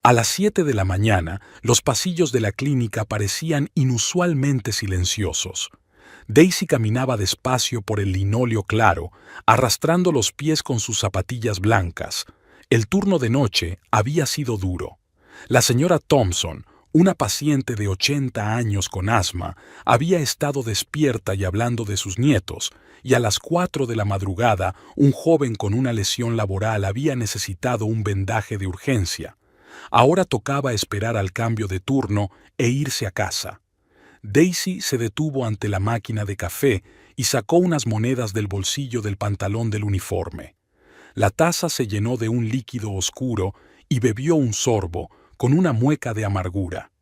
A las 7 de la mañana, los pasillos de la clínica parecían inusualmente silenciosos. Daisy caminaba despacio por el linóleo claro, arrastrando los pies con sus zapatillas blancas. El turno de noche había sido duro. La señora Thompson, una paciente de 80 años con asma, había estado despierta y hablando de sus nietos, y a las 4 de la madrugada un joven con una lesión laboral había necesitado un vendaje de urgencia. Ahora tocaba esperar al cambio de turno e irse a casa. Daisy se detuvo ante la máquina de café y sacó unas monedas del bolsillo del pantalón del uniforme. La taza se llenó de un líquido oscuro y bebió un sorbo, con una mueca de amargura.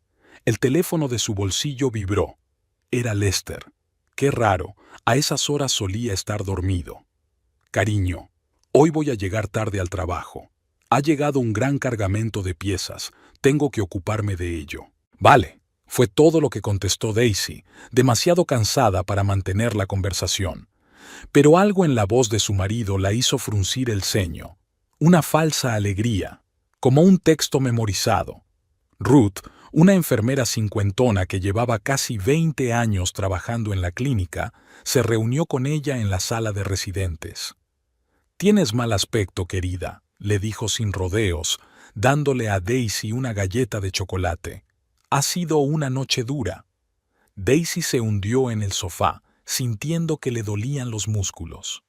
El teléfono de su bolsillo vibró. Era Lester. Qué raro, a esas horas solía estar dormido. Cariño, hoy voy a llegar tarde al trabajo. Ha llegado un gran cargamento de piezas. Tengo que ocuparme de ello. Vale, fue todo lo que contestó Daisy, demasiado cansada para mantener la conversación. Pero algo en la voz de su marido la hizo fruncir el ceño. Una falsa alegría, como un texto memorizado. Ruth, una enfermera cincuentona que llevaba casi 20 años trabajando en la clínica, se reunió con ella en la sala de residentes. «Tienes mal aspecto, querida», le dijo sin rodeos, dándole a Daisy una galleta de chocolate. «Ha sido una noche dura». Daisy se hundió en el sofá, sintiendo que le dolían los músculos.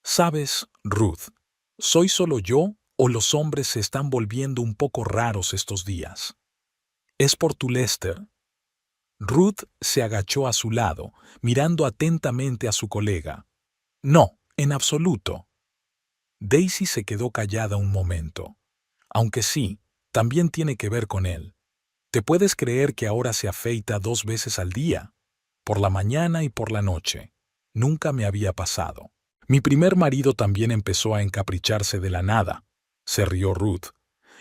«¿Sabes, Ruth, soy solo yo o los hombres se están volviendo un poco raros estos días? ¿Es por tu Lester?» Ruth se agachó a su lado, mirando atentamente a su colega. «No, en absoluto». Daisy se quedó callada un momento. «Aunque sí, también tiene que ver con él. ¿Te puedes creer que ahora se afeita 2 veces al día? Por la mañana y por la noche. Nunca me había pasado. Mi primer marido también empezó a encapricharse de la nada», se rió Ruth.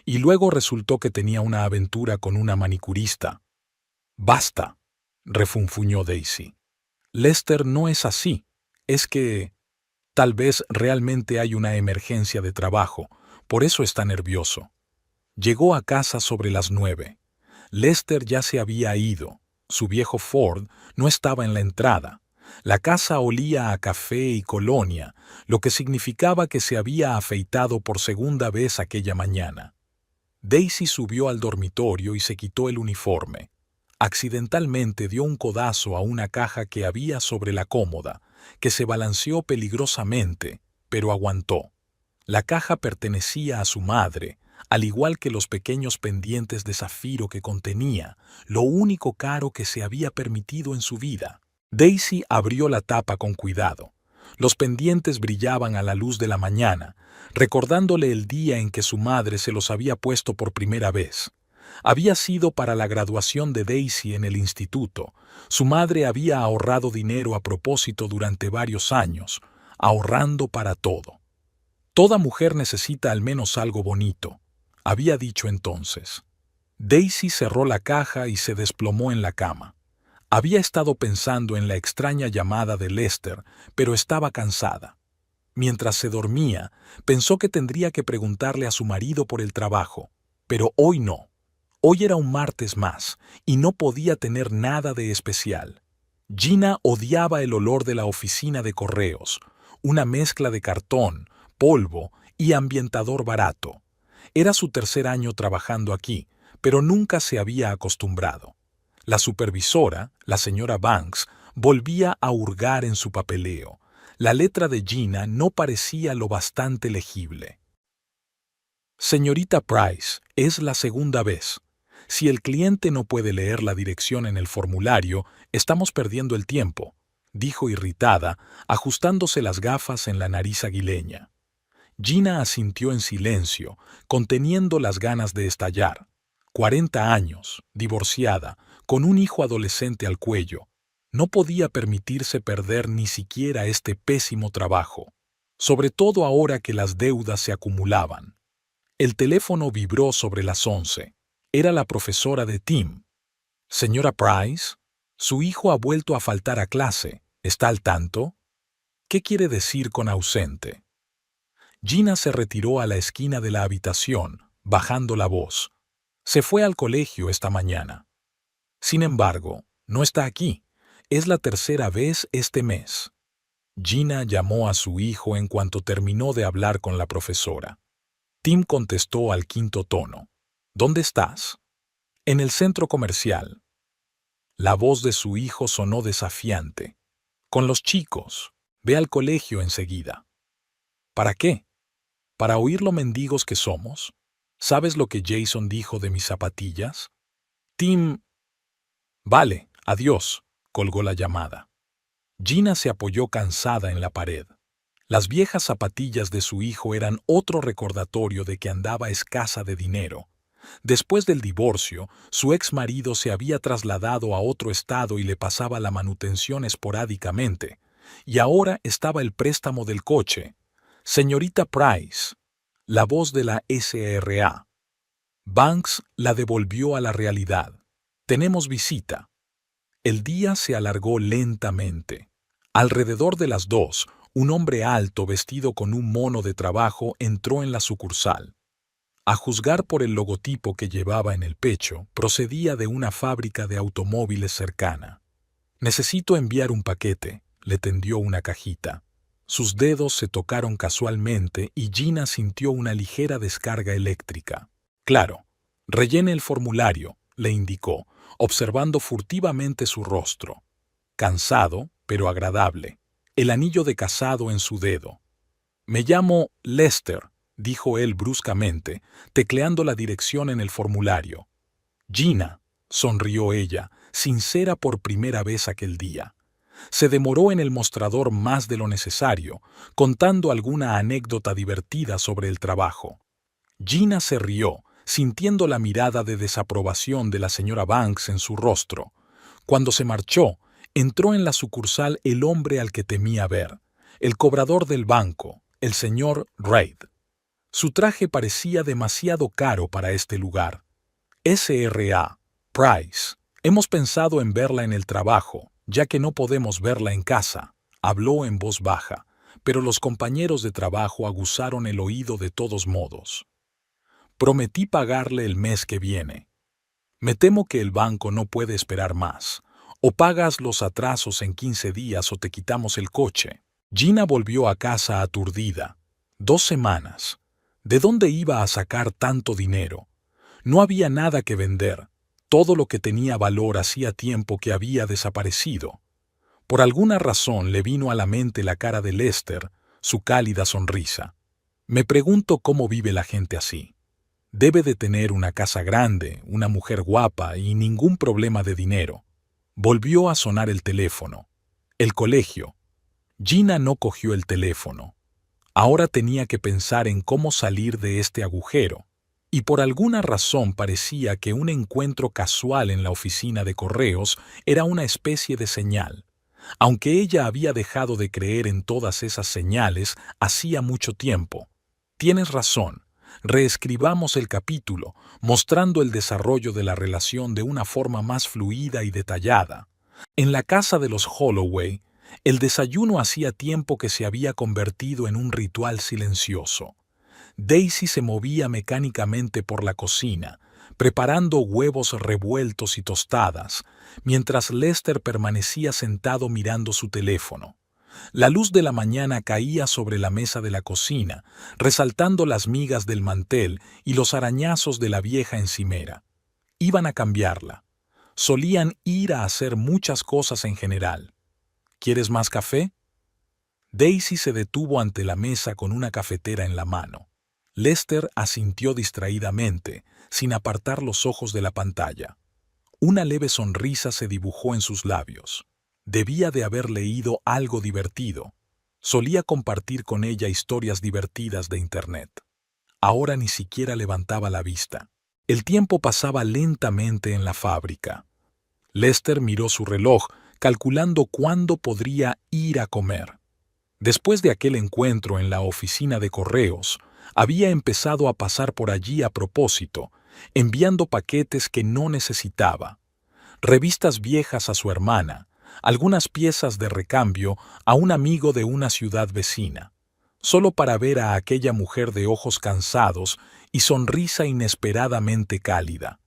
«Y luego resultó que tenía una aventura con una manicurista». «Basta», refunfuñó Daisy. «Lester no es así. Es que tal vez realmente hay una emergencia de trabajo, por eso está nervioso». Llegó a casa sobre las 9. Lester ya se había ido. Su viejo Ford no estaba en la entrada. La casa olía a café y colonia, lo que significaba que se había afeitado por segunda vez aquella mañana. Daisy subió al dormitorio y se quitó el uniforme. Accidentalmente dio un codazo a una caja que había sobre la cómoda, que se balanceó peligrosamente, pero aguantó. La caja pertenecía a su madre, al igual que los pequeños pendientes de zafiro que contenía, lo único caro que se había permitido en su vida. Daisy abrió la tapa con cuidado. Los pendientes brillaban a la luz de la mañana, recordándole el día en que su madre se los había puesto por primera vez. Había sido para la graduación de Daisy en el instituto. Su madre había ahorrado dinero a propósito durante varios años, ahorrando para todo. «Toda mujer necesita al menos algo bonito», había dicho entonces. Daisy cerró la caja y se desplomó en la cama. Había estado pensando en la extraña llamada de Lester, pero estaba cansada. Mientras se dormía, pensó que tendría que preguntarle a su marido por el trabajo, pero hoy no. Hoy era un martes más, y no podía tener nada de especial. Gina odiaba el olor de la oficina de correos, una mezcla de cartón, polvo y ambientador barato. Era su tercer año trabajando aquí, pero nunca se había acostumbrado. La supervisora, la señora Banks, volvía a hurgar en su papeleo. La letra de Gina no parecía lo bastante legible. «Señorita Price, es la segunda vez. Si el cliente no puede leer la dirección en el formulario, estamos perdiendo el tiempo», dijo irritada, ajustándose las gafas en la nariz aguileña. Gina asintió en silencio, conteniendo las ganas de estallar. 40 años, divorciada, con un hijo adolescente al cuello. No podía permitirse perder ni siquiera este pésimo trabajo, sobre todo ahora que las deudas se acumulaban. El teléfono vibró sobre las 11. Era la profesora de Tim. «Señora Price, su hijo ha vuelto a faltar a clase. ¿Está al tanto? ¿Qué quiere decir con ausente?» Gina se retiró a la esquina de la habitación, bajando la voz. Se fue al colegio esta mañana. Sin embargo, no está aquí. Es la tercera vez este mes. Gina llamó a su hijo en cuanto terminó de hablar con la profesora. Tim contestó al quinto tono. ¿Dónde estás? En el centro comercial. La voz de su hijo sonó desafiante. Con los chicos. Ve al colegio enseguida. ¿Para qué? ¿Para oír lo mendigos que somos? ¿Sabes lo que Jason dijo de mis zapatillas? Tim... Vale, adiós, colgó la llamada. Gina se apoyó cansada en la pared. Las viejas zapatillas de su hijo eran otro recordatorio de que andaba escasa de dinero. Después del divorcio, su ex marido se había trasladado a otro estado y le pasaba la manutención esporádicamente. Y ahora estaba el préstamo del coche. Señorita Price, la voz de la SRA. Banks la devolvió a la realidad. Tenemos visita. El día se alargó lentamente. Alrededor de las 2, un hombre alto vestido con un mono de trabajo entró en la sucursal. A juzgar por el logotipo que llevaba en el pecho, procedía de una fábrica de automóviles cercana. Necesito enviar un paquete, le tendió una cajita. Sus dedos se tocaron casualmente y Gina sintió una ligera descarga eléctrica. Claro, rellene el formulario, le indicó, observando furtivamente su rostro. Cansado, pero agradable. El anillo de casado en su dedo. Me llamo Lester, dijo él bruscamente, tecleando la dirección en el formulario. Gina, sonrió ella, sincera por primera vez aquel día. Se demoró en el mostrador más de lo necesario, contando alguna anécdota divertida sobre el trabajo. Gina se rió, sintiendo la mirada de desaprobación de la señora Banks en su rostro. Cuando se marchó, entró en la sucursal el hombre al que temía ver, el cobrador del banco, el señor Reid. Su traje parecía demasiado caro para este lugar. SRA, Price, hemos pensado en verla en el trabajo, ya que no podemos verla en casa, habló en voz baja, pero los compañeros de trabajo aguzaron el oído de todos modos. Prometí pagarle el mes que viene. Me temo que el banco no puede esperar más. O pagas los atrasos en 15 días o te quitamos el coche. Gina volvió a casa aturdida. 2 semanas. ¿De dónde iba a sacar tanto dinero? No había nada que vender. Todo lo que tenía valor hacía tiempo que había desaparecido. Por alguna razón le vino a la mente la cara de Lester, su cálida sonrisa. Me pregunto cómo vive la gente así. Debe de tener una casa grande, una mujer guapa y ningún problema de dinero. Volvió a sonar el teléfono. El colegio. Gina no cogió el teléfono. Ahora tenía que pensar en cómo salir de este agujero. Y por alguna razón parecía que un encuentro casual en la oficina de correos era una especie de señal. Aunque ella había dejado de creer en todas esas señales hacía mucho tiempo. Tienes razón. Reescribamos el capítulo, mostrando el desarrollo de la relación de una forma más fluida y detallada. En la casa de los Holloway, el desayuno hacía tiempo que se había convertido en un ritual silencioso. Daisy se movía mecánicamente por la cocina, preparando huevos revueltos y tostadas, mientras Lester permanecía sentado mirando su teléfono. La luz de la mañana caía sobre la mesa de la cocina, resaltando las migas del mantel y los arañazos de la vieja encimera. Iban a cambiarla. Solían ir a hacer muchas cosas en general. ¿Quieres más café? Daisy se detuvo ante la mesa con una cafetera en la mano. Lester asintió distraídamente, sin apartar los ojos de la pantalla. Una leve sonrisa se dibujó en sus labios. Debía de haber leído algo divertido. Solía compartir con ella historias divertidas de Internet. Ahora ni siquiera levantaba la vista. El tiempo pasaba lentamente en la fábrica. Lester miró su reloj, calculando cuándo podría ir a comer. Después de aquel encuentro en la oficina de correos, había empezado a pasar por allí a propósito, enviando paquetes que no necesitaba. Revistas viejas a su hermana, algunas piezas de recambio a un amigo de una ciudad vecina. solo para ver a aquella mujer de ojos cansados y sonrisa inesperadamente cálida.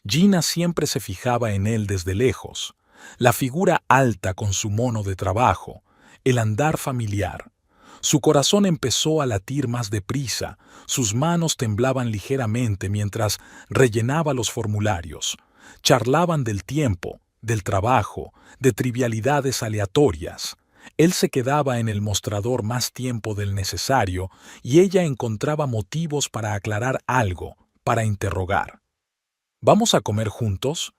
Gina siempre se fijaba en él desde lejos, la figura alta con su mono de trabajo, el andar familiar. Su corazón empezó a latir más deprisa, sus manos temblaban ligeramente mientras rellenaba los formularios. Charlaban del tiempo, del trabajo, de trivialidades aleatorias. Él se quedaba en el mostrador más tiempo del necesario y ella encontraba motivos para aclarar algo, para interrogar. ¿Vamos a comer juntos?,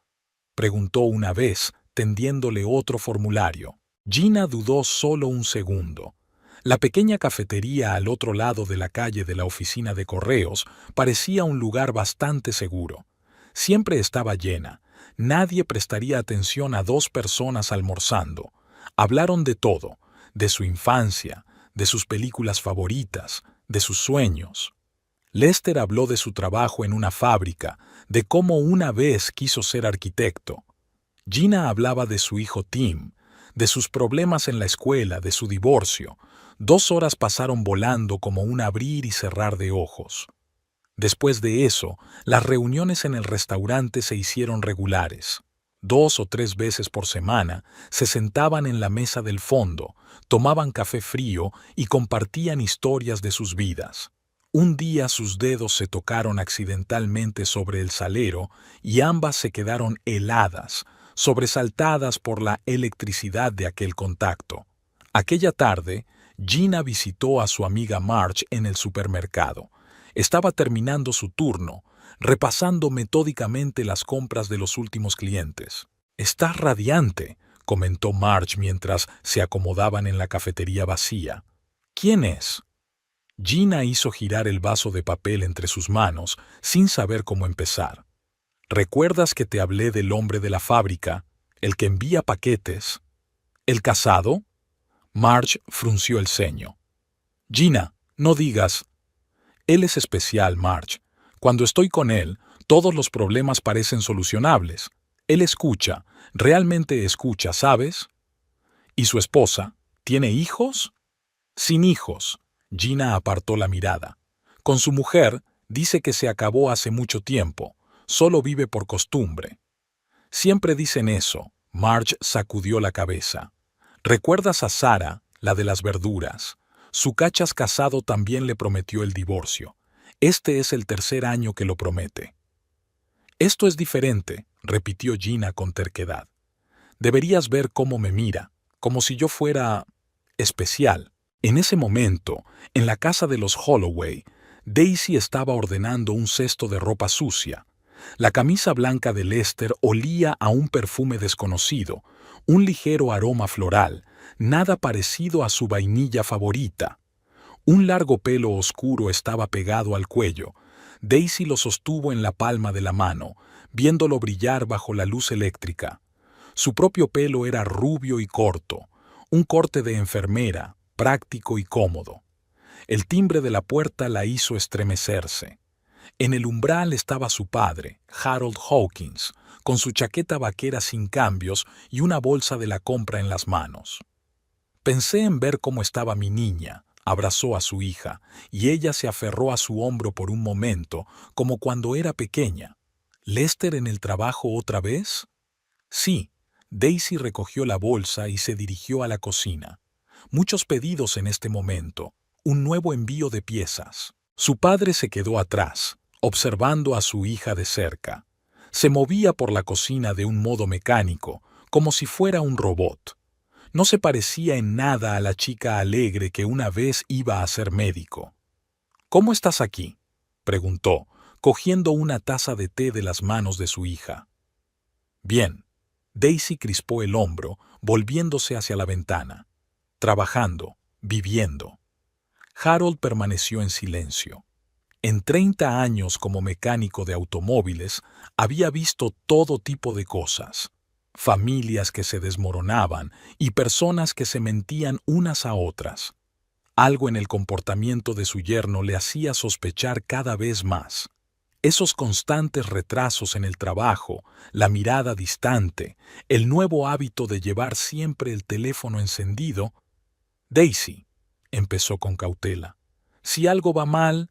preguntó una vez, tendiéndole otro formulario. Gina dudó solo un segundo. La pequeña cafetería al otro lado de la calle de la oficina de correos parecía un lugar bastante seguro. Siempre estaba llena. Nadie prestaría atención a dos personas almorzando. Hablaron de todo, de su infancia, de sus películas favoritas, de sus sueños. Lester habló de su trabajo en una fábrica, de cómo una vez quiso ser arquitecto. Gina hablaba de su hijo Tim, de sus problemas en la escuela, de su divorcio. 2 horas pasaron volando como un abrir y cerrar de ojos. Después de eso, las reuniones en el restaurante se hicieron regulares. 2 o 3 veces por semana se sentaban en la mesa del fondo, tomaban café frío y compartían historias de sus vidas. Un día sus dedos se tocaron accidentalmente sobre el salero y ambas se quedaron heladas, sobresaltadas por la electricidad de aquel contacto. Aquella tarde, Gina visitó a su amiga Marge en el supermercado. Estaba terminando su turno, repasando metódicamente las compras de los últimos clientes. «Estás radiante», comentó Marge mientras se acomodaban en la cafetería vacía. «¿Quién es?». Gina hizo girar el vaso de papel entre sus manos, sin saber cómo empezar. «¿Recuerdas que te hablé del hombre de la fábrica, el que envía paquetes? ¿El casado?». Marge frunció el ceño. «Gina, no digas». «Él es especial, Marge. Cuando estoy con él, todos los problemas parecen solucionables. Él escucha, realmente escucha, ¿sabes?». «¿Y su esposa? ¿Tiene hijos?». «Sin hijos». Gina apartó la mirada. «Con su mujer, dice que se acabó hace mucho tiempo. Solo vive por costumbre». «Siempre dicen eso». Marge sacudió la cabeza. «¿Recuerdas a Sara, la de las verduras? Su cachas casado también le prometió el divorcio. Este es el 3er año que lo promete». «Esto es diferente», repitió Gina con terquedad. «Deberías ver cómo me mira, como si yo fuera especial». En ese momento, en la casa de los Holloway, Daisy estaba ordenando un cesto de ropa sucia. La camisa blanca de Lester olía a un perfume desconocido, un ligero aroma floral, nada parecido a su vainilla favorita. Un largo pelo oscuro estaba pegado al cuello. Daisy lo sostuvo en la palma de la mano, viéndolo brillar bajo la luz eléctrica. Su propio pelo era rubio y corto, un corte de enfermera, práctico y cómodo. El timbre de la puerta la hizo estremecerse. En el umbral estaba su padre, Harold Hawkins, con su chaqueta vaquera sin cambios y una bolsa de la compra en las manos. «Pensé en ver cómo estaba mi niña», abrazó a su hija, y ella se aferró a su hombro por un momento, como cuando era pequeña. «¿Lester en el trabajo otra vez?». «Sí». Daisy recogió la bolsa y se dirigió a la cocina. Muchos pedidos en este momento, un nuevo envío de piezas. Su padre se quedó atrás, observando a su hija de cerca. Se movía por la cocina de un modo mecánico, como si fuera un robot. No se parecía en nada a la chica alegre que una vez iba a ser médico. «¿Cómo estás aquí?», preguntó, cogiendo una taza de té de las manos de su hija. «Bien». Daisy crispó el hombro, volviéndose hacia la ventana. «Trabajando, viviendo». Harold permaneció en silencio. En 30 años como mecánico de automóviles, había visto todo tipo de cosas. Familias que se desmoronaban y personas que se mentían unas a otras. Algo en el comportamiento de su yerno le hacía sospechar cada vez más. Esos constantes retrasos en el trabajo, la mirada distante, el nuevo hábito de llevar siempre el teléfono encendido. «Daisy». empezó con cautela. Si algo va mal...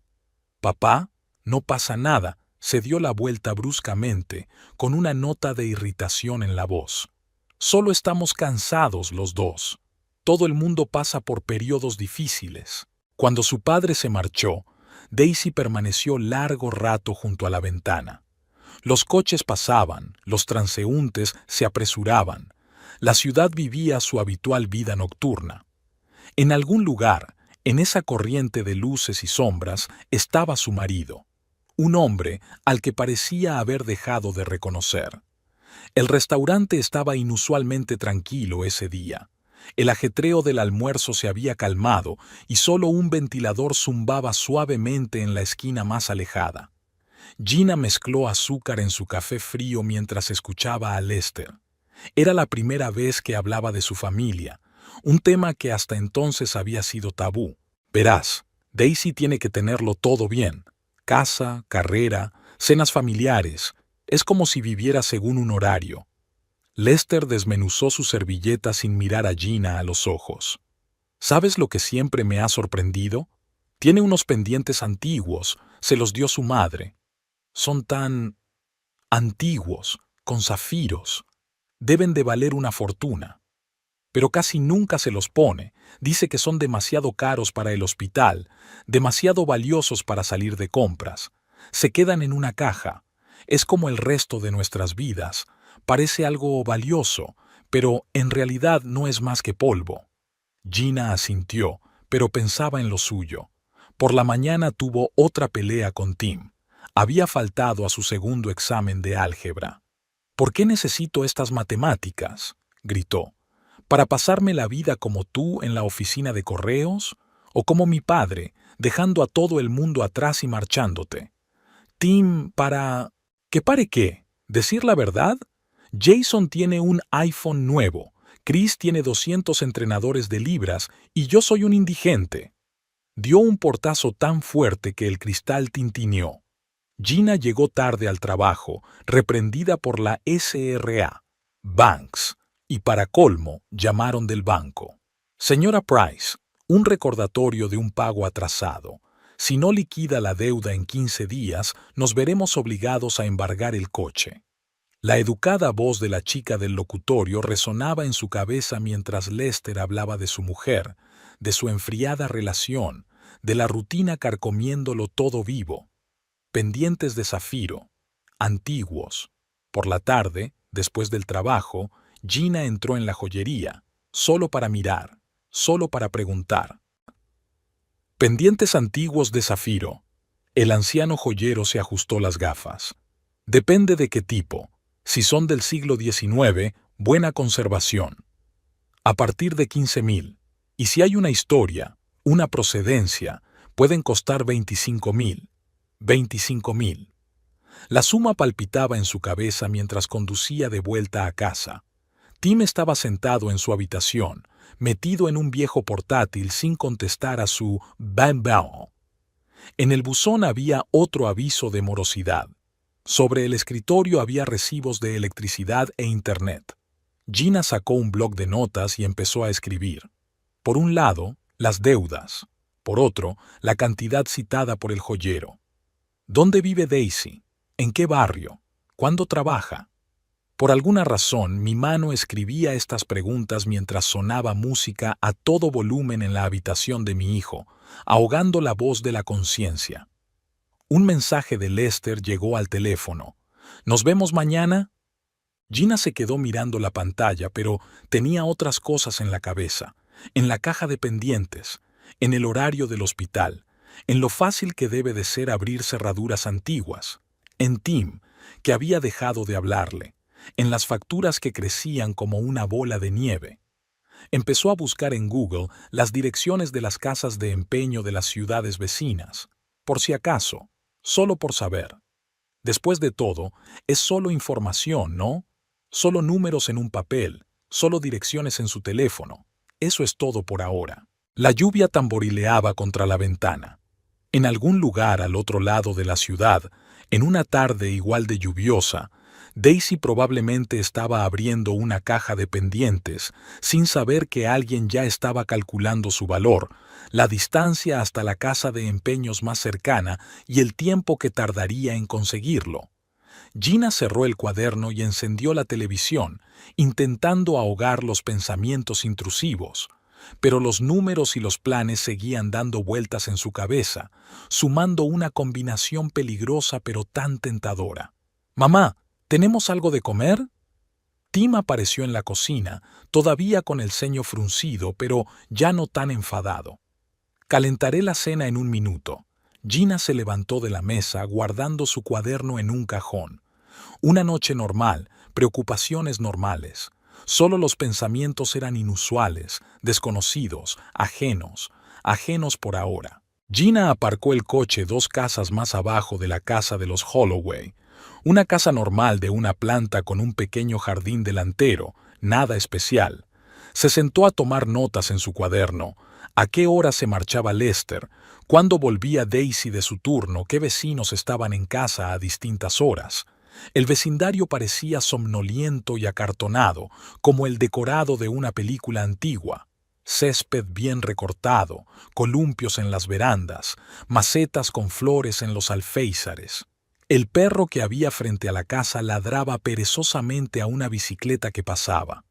Papá, no pasa nada, se dio la vuelta bruscamente, con una nota de irritación en la voz. Solo estamos cansados los dos. Todo el mundo pasa por periodos difíciles. Cuando su padre se marchó, Daisy permaneció largo rato junto a la ventana. Los coches pasaban, los transeúntes se apresuraban. La ciudad vivía su habitual vida nocturna. En algún lugar, en esa corriente de luces y sombras, estaba su marido, un hombre al que parecía haber dejado de reconocer. El restaurante estaba inusualmente tranquilo ese día. El ajetreo del almuerzo se había calmado y solo un ventilador zumbaba suavemente en la esquina más alejada. Gina mezcló azúcar en su café frío mientras escuchaba a Lester. Era la primera vez que hablaba de su familia, un tema que hasta entonces había sido tabú. Verás, Daisy tiene que tenerlo todo bien. Casa, carrera, cenas familiares. Es como si viviera según un horario. Lester desmenuzó su servilleta sin mirar a Gina a los ojos. ¿Sabes lo que siempre me ha sorprendido? Tiene unos pendientes antiguos, se los dio su madre. Son tan... antiguos, con zafiros. Deben de valer una fortuna. Pero casi nunca se los pone. Dice que son demasiado caros para el hospital, demasiado valiosos para salir de compras. Se quedan en una caja. Es como el resto de nuestras vidas. Parece algo valioso, pero en realidad no es más que polvo. Gina asintió, pero pensaba en lo suyo. Por la mañana tuvo otra pelea con Tim. Había faltado a su segundo examen de álgebra. ¿Por qué necesito estas matemáticas?, gritó. ¿Para pasarme la vida como tú en la oficina de correos? ¿O como mi padre, dejando a todo el mundo atrás y marchándote? Tim, ¿para... ¿qué pare qué? ¿Decir la verdad? Jason tiene un iPhone nuevo, Chris tiene 200 entrenadores de libras y yo soy un indigente. Dio un portazo tan fuerte que el cristal tintineó. Gina llegó tarde al trabajo, reprendida por la SRA. Banks. Y para colmo, llamaron del banco. Señora Price, un recordatorio de un pago atrasado. Si no liquida la deuda en 15 días, nos veremos obligados a embargar el coche. La educada voz de la chica del locutorio resonaba en su cabeza mientras Lester hablaba de su mujer, de su enfriada relación, de la rutina carcomiéndolo todo vivo. Pendientes de zafiro, antiguos. Por la tarde, después del trabajo, Gina entró en la joyería, solo para mirar, solo para preguntar. Pendientes antiguos de zafiro. El anciano joyero se ajustó las gafas. Depende de qué tipo. Si son del siglo XIX, buena conservación. A partir de 15.000. Y si hay una historia, una procedencia, pueden costar 25.000. 25.000. La suma palpitaba en su cabeza mientras conducía de vuelta a casa. Tim estaba sentado en su habitación, metido en un viejo portátil sin contestar a su bam bam. En el buzón había otro aviso de morosidad. Sobre el escritorio había recibos de electricidad e internet. Gina sacó un bloc de notas y empezó a escribir. Por un lado, las deudas. Por otro, la cantidad citada por el joyero. ¿Dónde vive Daisy? ¿En qué barrio? ¿Cuándo trabaja? Por alguna razón, mi mano escribía estas preguntas mientras sonaba música a todo volumen en la habitación de mi hijo, ahogando la voz de la conciencia. Un mensaje de Lester llegó al teléfono. ¿Nos vemos mañana? Gina se quedó mirando la pantalla, pero tenía otras cosas en la cabeza, en la caja de pendientes, en el horario del hospital, en lo fácil que debe de ser abrir cerraduras antiguas, en Tim, que había dejado de hablarle, en las facturas que crecían como una bola de nieve. Empezó a buscar en Google las direcciones de las casas de empeño de las ciudades vecinas, por si acaso, solo por saber. Después de todo, es solo información, ¿no? Solo números en un papel, solo direcciones en su teléfono. Eso es todo por ahora. La lluvia tamborileaba contra la ventana. En algún lugar al otro lado de la ciudad, en una tarde igual de lluviosa, Daisy probablemente estaba abriendo una caja de pendientes, sin saber que alguien ya estaba calculando su valor, la distancia hasta la casa de empeños más cercana y el tiempo que tardaría en conseguirlo. Gina cerró el cuaderno y encendió la televisión, intentando ahogar los pensamientos intrusivos. Pero los números y los planes seguían dando vueltas en su cabeza, sumando una combinación peligrosa pero tan tentadora. «Mamá, ¿tenemos algo de comer?» Tim apareció en la cocina, todavía con el ceño fruncido, pero ya no tan enfadado. «Calentaré la cena en un minuto». Gina se levantó de la mesa, guardando su cuaderno en un cajón. Una noche normal, preocupaciones normales. Solo los pensamientos eran inusuales, desconocidos, ajenos por ahora. Gina aparcó el coche 2 casas más abajo de la casa de los Holloway. Una casa normal de una planta con un pequeño jardín delantero, nada especial. Se sentó a tomar notas en su cuaderno. ¿A qué hora se marchaba Lester? ¿Cuándo volvía Daisy de su turno? ¿Qué vecinos estaban en casa a distintas horas? El vecindario parecía somnoliento y acartonado, como el decorado de una película antigua. Césped bien recortado, columpios en las verandas, macetas con flores en los alféizares. El perro que había frente a la casa ladraba perezosamente a una bicicleta que pasaba.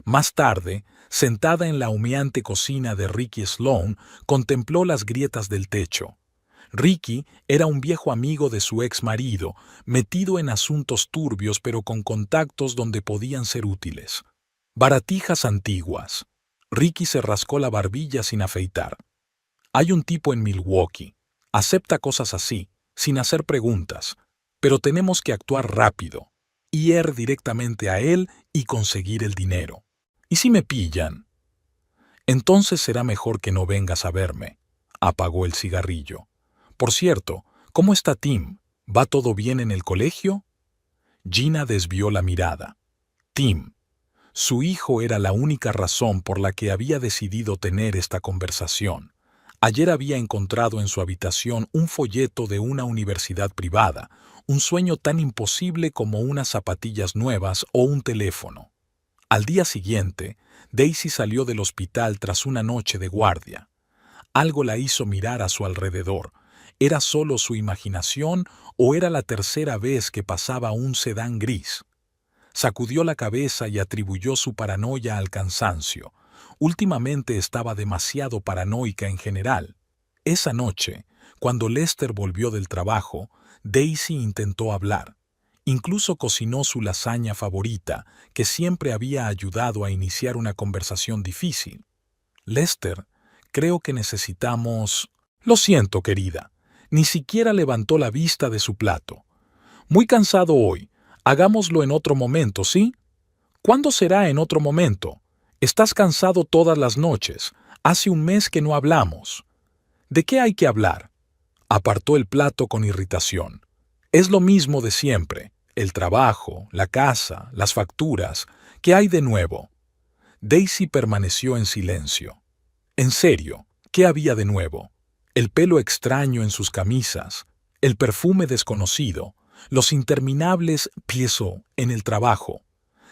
Más tarde, sentada en la humeante cocina de Ricky Sloane, contempló las grietas del techo. Ricky era un viejo amigo de su ex marido, metido en asuntos turbios pero con contactos donde podían ser útiles. Baratijas antiguas. Ricky se rascó la barbilla sin afeitar. Hay un tipo en Milwaukee. Acepta cosas así, sin hacer preguntas, pero tenemos que actuar rápido, ir directamente a él y conseguir el dinero. ¿Y si me pillan? Entonces será mejor que no vengas a verme. Apagó el cigarrillo. Por cierto, ¿cómo está Tim? ¿Va todo bien en el colegio? Gina desvió la mirada. Tim. Su hijo era la única razón por la que había decidido tener esta conversación. Ayer había encontrado en su habitación un folleto de una universidad privada, un sueño tan imposible como unas zapatillas nuevas o un teléfono. Al día siguiente, Daisy salió del hospital tras una noche de guardia. Algo la hizo mirar a su alrededor. ¿Era solo su imaginación o era la tercera vez que pasaba un sedán gris? Sacudió la cabeza y atribuyó su paranoia al cansancio. Últimamente estaba demasiado paranoica en general. Esa noche, cuando Lester volvió del trabajo, Daisy intentó hablar. Incluso cocinó su lasaña favorita, que siempre había ayudado a iniciar una conversación difícil. «Lester, creo que necesitamos...» «Lo siento, querida». Ni siquiera levantó la vista de su plato. «Muy cansado hoy. Hagámoslo en otro momento, ¿sí?» «¿Cuándo será en otro momento? Estás cansado todas las noches. Hace un mes que no hablamos». «¿De qué hay que hablar?» Apartó el plato con irritación. «Es lo mismo de siempre. El trabajo, la casa, las facturas. ¿Qué hay de nuevo?» Daisy permaneció en silencio. «En serio, ¿qué había de nuevo?» El pelo extraño en sus camisas, el perfume desconocido, los interminables piezos en el trabajo.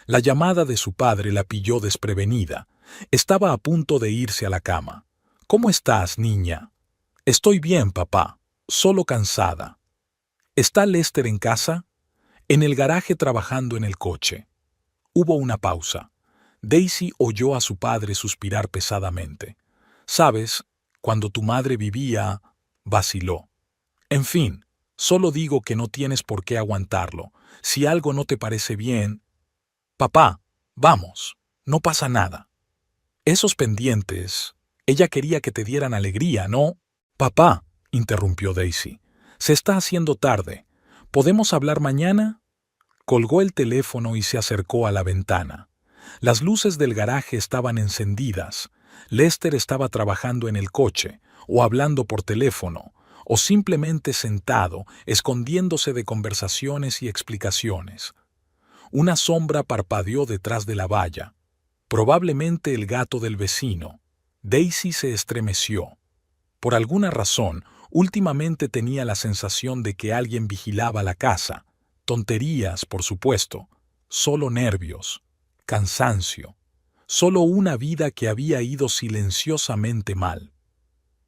La llamada de su padre la pilló desprevenida. Estaba a punto de irse a la cama. «¿Cómo estás, niña?» «Estoy bien, papá. Solo cansada». «¿Está Lester en casa?» «En el garaje trabajando en el coche». Hubo una pausa. Daisy oyó a su padre suspirar pesadamente. «¿Sabes? Cuando tu madre vivía...» vaciló. «En fin, solo digo que no tienes por qué aguantarlo. Si algo no te parece bien...» «Papá, vamos, no pasa nada». «Esos pendientes...» Ella quería que te dieran alegría, ¿no? «Papá», interrumpió Daisy, «se está haciendo tarde. ¿Podemos hablar mañana?» Colgó el teléfono y se acercó a la ventana. Las luces del garaje estaban encendidas. Lester estaba trabajando en el coche, o hablando por teléfono, o simplemente sentado, escondiéndose de conversaciones y explicaciones. Una sombra parpadeó detrás de la valla. Probablemente el gato del vecino. Daisy se estremeció. Por alguna razón, últimamente tenía la sensación de que alguien vigilaba la casa. Tonterías, por supuesto, solo nervios, cansancio, solo una vida que había ido silenciosamente mal.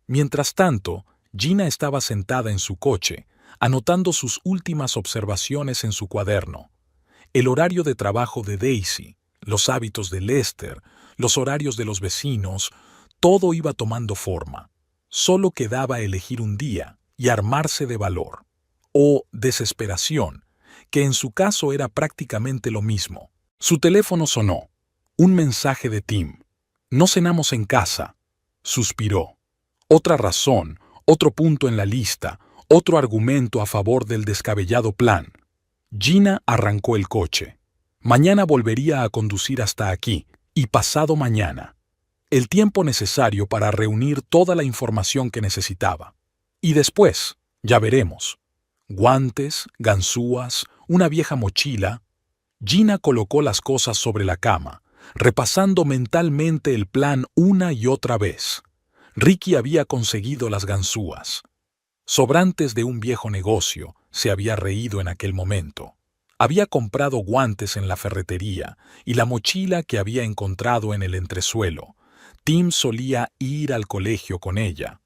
Mientras tanto, Gina estaba sentada en su coche, anotando sus últimas observaciones en su cuaderno. El horario de trabajo de Daisy, los hábitos de Lester, los horarios de los vecinos, todo iba tomando forma. Solo quedaba elegir un día y armarse de valor. O desesperación, que en su caso era prácticamente lo mismo. Su teléfono sonó. Un mensaje de Tim. No cenamos en casa. Suspiró. Otra razón, otro punto en la lista, otro argumento a favor del descabellado plan. Gina arrancó el coche. Mañana volvería a conducir hasta aquí, y pasado mañana. El tiempo necesario para reunir toda la información que necesitaba. Y después, ya veremos. Guantes, ganzúas, una vieja mochila. Gina colocó las cosas sobre la cama, repasando mentalmente el plan una y otra vez. Ricky había conseguido las ganzúas. Sobrantes de un viejo negocio, se había reído en aquel momento. Había comprado guantes en la ferretería y la mochila que había encontrado en el entresuelo. Tim solía ir al colegio con ella.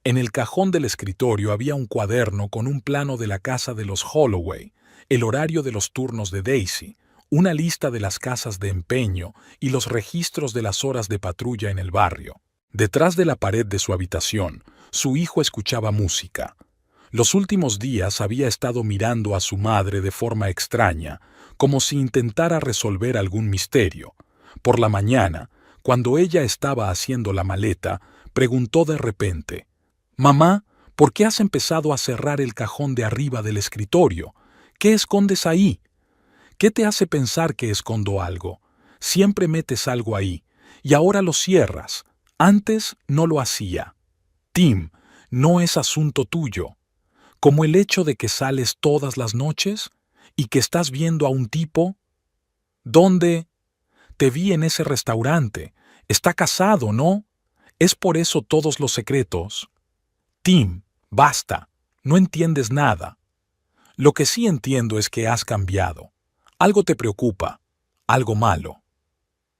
En el cajón del escritorio había un cuaderno con un plano de la casa de los Holloway, el horario de los turnos de Daisy, una lista de las casas de empeño y los registros de las horas de patrulla en el barrio. Detrás de la pared de su habitación, su hijo escuchaba música. Los últimos días había estado mirando a su madre de forma extraña, como si intentara resolver algún misterio. Por la mañana, cuando ella estaba haciendo la maleta, preguntó de repente: «Mamá, ¿por qué has empezado a cerrar el cajón de arriba del escritorio? ¿Qué escondes ahí? ¿Qué te hace pensar que escondo algo? Siempre metes algo ahí, y ahora lo cierras. Antes no lo hacía». Tim, no es asunto tuyo. Como el hecho de que sales todas las noches y que estás viendo a un tipo. ¿Dónde? Te vi en ese restaurante. Está casado, ¿no? Es por eso todos los secretos. Tim, basta. No entiendes nada. Lo que sí entiendo es que has cambiado. Algo te preocupa. Algo malo.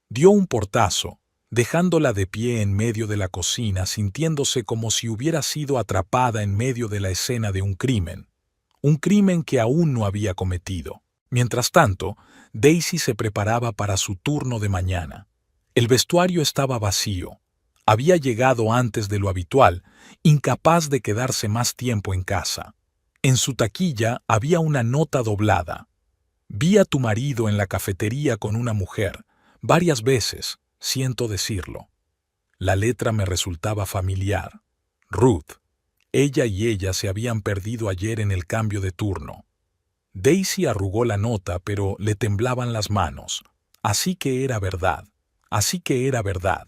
Dio un portazo, dejándola de pie en medio de la cocina, sintiéndose como si hubiera sido atrapada en medio de la escena de un crimen que aún no había cometido. Mientras tanto, Daisy se preparaba para su turno de mañana. El vestuario estaba vacío. Había llegado antes de lo habitual, incapaz de quedarse más tiempo en casa. En su taquilla había una nota doblada. «Vi a tu marido en la cafetería con una mujer, varias veces. Siento decirlo». La letra me resultaba familiar. Ruth. Ella y ella se habían perdido ayer en el cambio de turno. Daisy arrugó la nota, pero le temblaban las manos. Así que era verdad. Así que era verdad.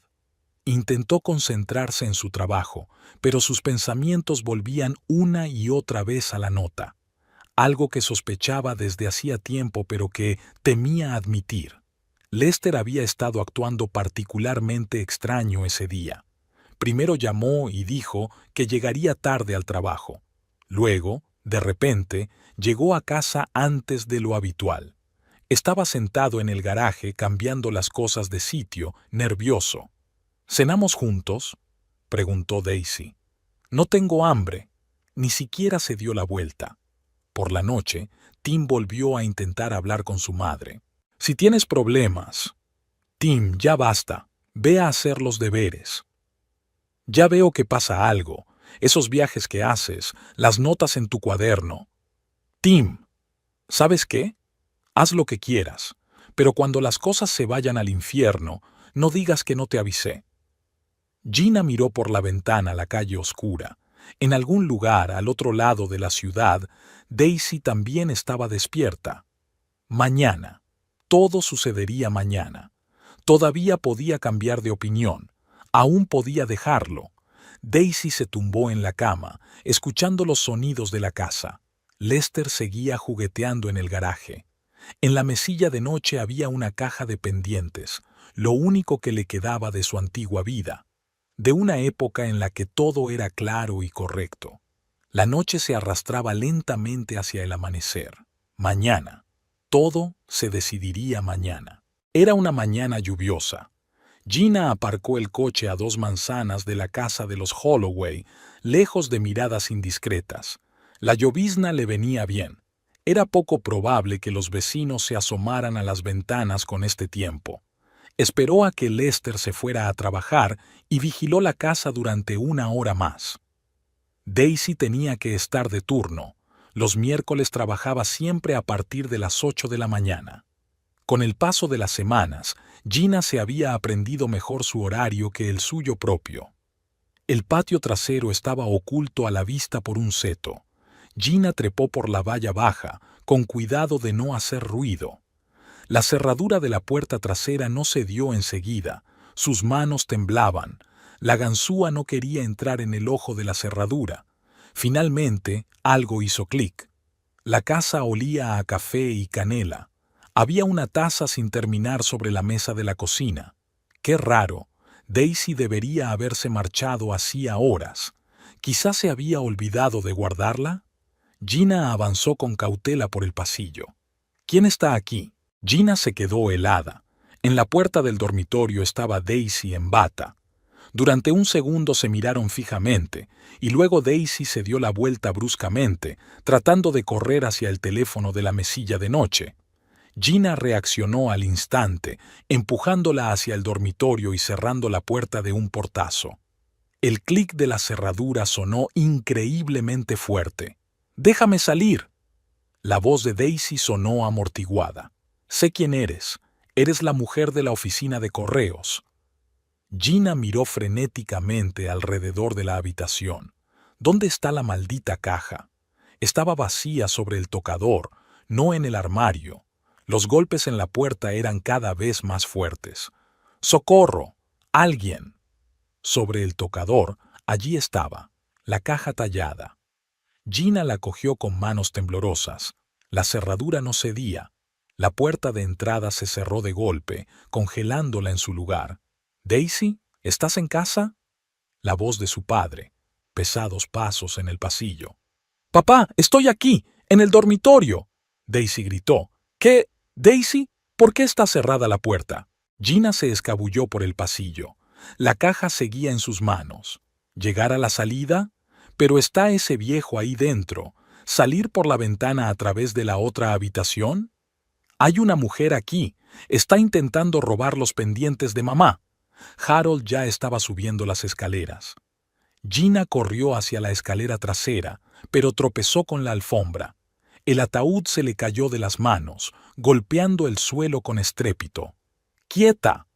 Intentó concentrarse en su trabajo, pero sus pensamientos volvían una y otra vez a la nota. Algo que sospechaba desde hacía tiempo, pero que temía admitir. Lester había estado actuando particularmente extraño ese día. Primero llamó y dijo que llegaría tarde al trabajo. Luego, de repente, llegó a casa antes de lo habitual. Estaba sentado en el garaje cambiando las cosas de sitio, nervioso. «¿Cenamos juntos?», preguntó Daisy. «No tengo hambre». Ni siquiera se dio la vuelta. Por la noche, Tim volvió a intentar hablar con su madre. «Si tienes problemas...». «Tim, ya basta. Ve a hacer los deberes». «Ya veo que pasa algo. Esos viajes que haces, las notas en tu cuaderno». «Tim, ¿sabes qué? Haz lo que quieras, pero cuando las cosas se vayan al infierno, no digas que no te avisé». Gina miró por la ventana a la calle oscura. En algún lugar al otro lado de la ciudad, Daisy también estaba despierta. Mañana. Todo sucedería mañana. Todavía podía cambiar de opinión. Aún podía dejarlo. Daisy se tumbó en la cama, escuchando los sonidos de la casa. Lester seguía jugueteando en el garaje. En la mesilla de noche había una caja de pendientes, lo único que le quedaba de su antigua vida, de una época en la que todo era claro y correcto. La noche se arrastraba lentamente hacia el amanecer. Mañana. Todo se decidiría mañana. Era una mañana lluviosa. Gina aparcó el coche a 2 manzanas de la casa de los Holloway, lejos de miradas indiscretas. La llovizna le venía bien. Era poco probable que los vecinos se asomaran a las ventanas con este tiempo. Esperó a que Lester se fuera a trabajar y vigiló la casa durante 1 hora más. Daisy tenía que estar de turno. Los miércoles trabajaba siempre a partir de las 8 de la mañana. Con el paso de las semanas, Gina se había aprendido mejor su horario que el suyo propio. El patio trasero estaba oculto a la vista por un seto. Gina trepó por la valla baja, con cuidado de no hacer ruido. La cerradura de la puerta trasera no cedió enseguida. Sus manos temblaban. La ganzúa no quería entrar en el ojo de la cerradura. Finalmente, algo hizo clic. La casa olía a café y canela. Había una taza sin terminar sobre la mesa de la cocina. Qué raro. Daisy debería haberse marchado hacía horas. ¿Quizás se había olvidado de guardarla? Gina avanzó con cautela por el pasillo. ¿Quién está aquí? Gina se quedó helada. En la puerta del dormitorio estaba Daisy en bata. Durante un segundo se miraron fijamente, y luego Daisy se dio la vuelta bruscamente, tratando de correr hacia el teléfono de la mesilla de noche. Gina reaccionó al instante, empujándola hacia el dormitorio y cerrando la puerta de un portazo. El clic de la cerradura sonó increíblemente fuerte. «¡Déjame salir!». La voz de Daisy sonó amortiguada. «Sé quién eres. Eres la mujer de la oficina de correos». Gina miró frenéticamente alrededor de la habitación. ¿Dónde está la maldita caja? Estaba vacía sobre el tocador, no en el armario. Los golpes en la puerta eran cada vez más fuertes. ¡Socorro! ¡Alguien! Sobre el tocador, allí estaba, la caja tallada. Gina la cogió con manos temblorosas. La cerradura no cedía. La puerta de entrada se cerró de golpe, congelándola en su lugar. «Daisy, ¿estás en casa?». La voz de su padre. Pesados pasos en el pasillo. «Papá, estoy aquí, en el dormitorio», Daisy gritó. «¿Qué? Daisy, ¿por qué está cerrada la puerta?». Gina se escabulló por el pasillo. La caja seguía en sus manos. ¿Llegar a la salida? Pero está ese viejo ahí dentro. ¿Salir por la ventana a través de la otra habitación? Hay una mujer aquí. Está intentando robar los pendientes de mamá. Harold ya estaba subiendo las escaleras. Gina corrió hacia la escalera trasera, pero tropezó con la alfombra. El ataúd se le cayó de las manos, golpeando el suelo con estrépito. «¡Quieta!».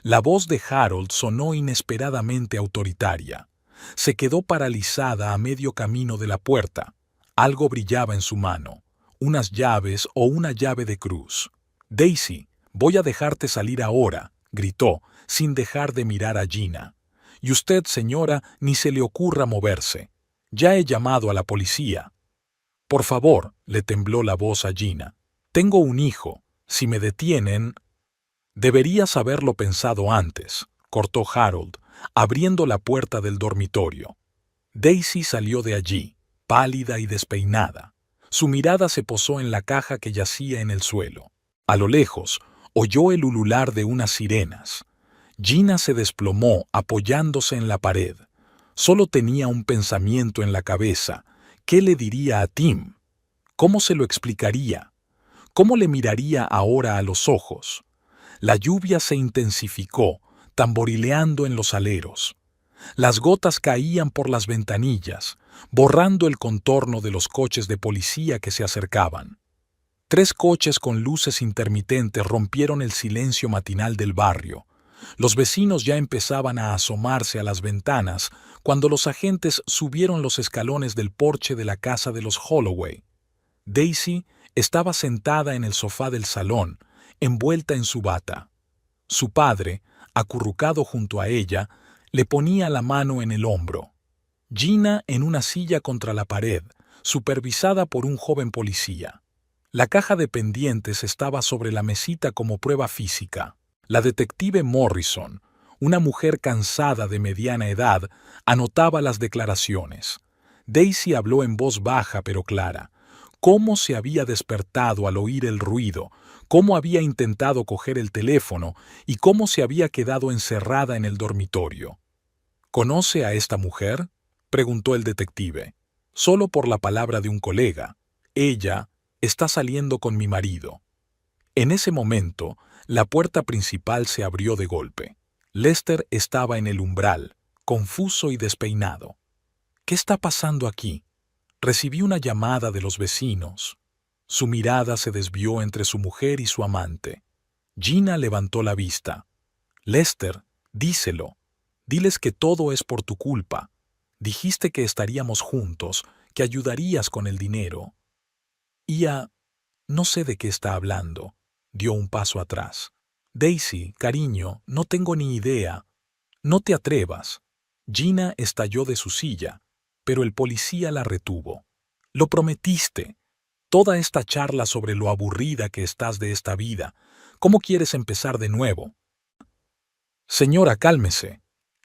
La voz de Harold sonó inesperadamente autoritaria. Se quedó paralizada a medio camino de la puerta. Algo brillaba en su mano. Unas llaves o una llave de cruz. «Daisy, voy a dejarte salir ahora», gritó, sin dejar de mirar a Gina. «Y usted, señora, ni se le ocurra moverse. Ya he llamado a la policía». «Por favor», le tembló la voz a Gina. «Tengo un hijo. Si me detienen...». «Deberías haberlo pensado antes», cortó Harold, abriendo la puerta del dormitorio. Daisy salió de allí, pálida y despeinada. Su mirada se posó en la caja que yacía en el suelo. A lo lejos, oyó el ulular de unas sirenas. Gina se desplomó apoyándose en la pared. Solo tenía un pensamiento en la cabeza. ¿Qué le diría a Tim? ¿Cómo se lo explicaría? ¿Cómo le miraría ahora a los ojos? La lluvia se intensificó, tamborileando en los aleros. Las gotas caían por las ventanillas, borrando el contorno de los coches de policía que se acercaban. 3 coches con luces intermitentes rompieron el silencio matinal del barrio. Los vecinos ya empezaban a asomarse a las ventanas cuando los agentes subieron los escalones del porche de la casa de los Holloway. Daisy estaba sentada en el sofá del salón, envuelta en su bata. Su padre, acurrucado junto a ella, le ponía la mano en el hombro. Gina en una silla contra la pared, supervisada por un joven policía. La caja de pendientes estaba sobre la mesita como prueba física. La detective Morrison, una mujer cansada de mediana edad, anotaba las declaraciones. Daisy habló en voz baja pero clara. cómo se había despertado al oír el ruido, cómo había intentado coger el teléfono y cómo se había quedado encerrada en el dormitorio. ¿Conoce a esta mujer?, preguntó el detective. Solo por la palabra de un colega. Ella está saliendo con mi marido. En ese momento, la puerta principal se abrió de golpe. Lester estaba en el umbral, confuso y despeinado. ¿Qué está pasando aquí? Recibí una llamada de los vecinos. Su mirada se desvió entre su mujer y su amante. Gina levantó la vista. Lester, díselo. Diles que todo es por tu culpa. Dijiste que estaríamos juntos, que ayudarías con el dinero. No sé de qué está hablando. Dio un paso atrás. Daisy, cariño, no tengo ni idea. No te atrevas. Gina estalló de su silla, pero el policía la retuvo. Lo prometiste. Toda esta charla sobre lo aburrida que estás de esta vida. ¿Cómo quieres empezar de nuevo? Señora, cálmese.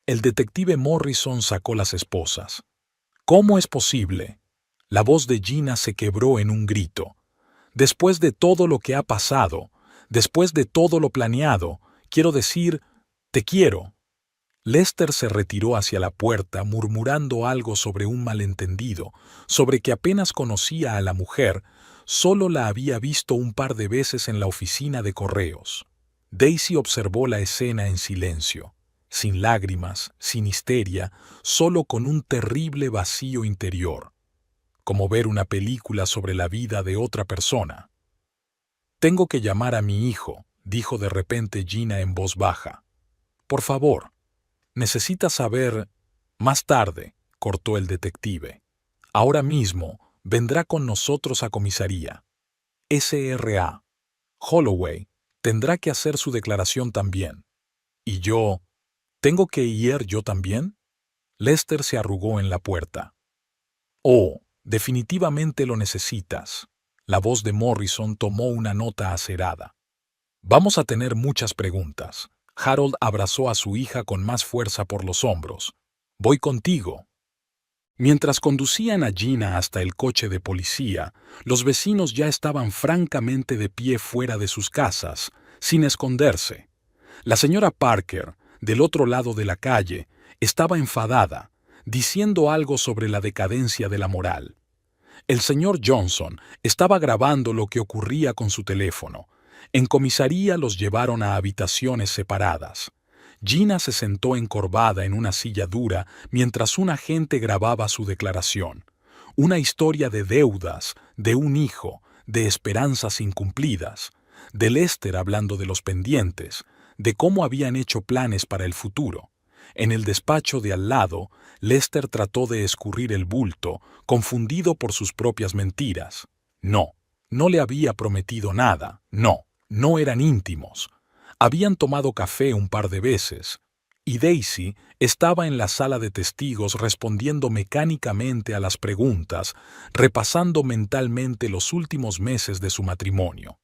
El detective Morrison sacó las esposas. ¿Cómo es posible? La voz de Gina se quebró en un grito. Después de todo lo que ha pasado, después de todo lo planeado, quiero decir, te quiero. Lester se retiró hacia la puerta murmurando algo sobre un malentendido, sobre que apenas conocía a la mujer, solo la había visto un par de veces en la oficina de correos. Daisy observó la escena en silencio, sin lágrimas, sin histeria, solo con un terrible vacío interior, como ver una película sobre la vida de otra persona. «Tengo que llamar a mi hijo», dijo de repente Gina en voz baja. «Por favor, necesita saber...» «Más tarde», cortó el detective. «Ahora mismo vendrá con nosotros a comisaría. S.R.A. Holloway tendrá que hacer su declaración también. ¿Y yo? ¿Tengo que ir yo también?» Lester se arrugó en la puerta. «Oh, definitivamente lo necesitas». La voz de Morrison tomó una nota acerada. «Vamos a tener muchas preguntas». Harold abrazó a su hija con más fuerza por los hombros. «Voy contigo». Mientras conducían a Gina hasta el coche de policía, los vecinos ya estaban francamente de pie fuera de sus casas, sin esconderse. La señora Parker, del otro lado de la calle, estaba enfadada, diciendo algo sobre la decadencia de la moral. El señor Johnson estaba grabando lo que ocurría con su teléfono. En comisaría los llevaron a habitaciones separadas. Gina se sentó encorvada en una silla dura mientras un agente grababa su declaración. Una historia de deudas, de un hijo, de esperanzas incumplidas, de Lester hablando de los pendientes, de cómo habían hecho planes para el futuro. En el despacho de al lado, Lester trató de escurrir el bulto, confundido por sus propias mentiras. No le había prometido nada, no eran íntimos. Habían tomado café un par de veces, y Daisy estaba en la sala de testigos respondiendo mecánicamente a las preguntas, repasando mentalmente los últimos meses de su matrimonio.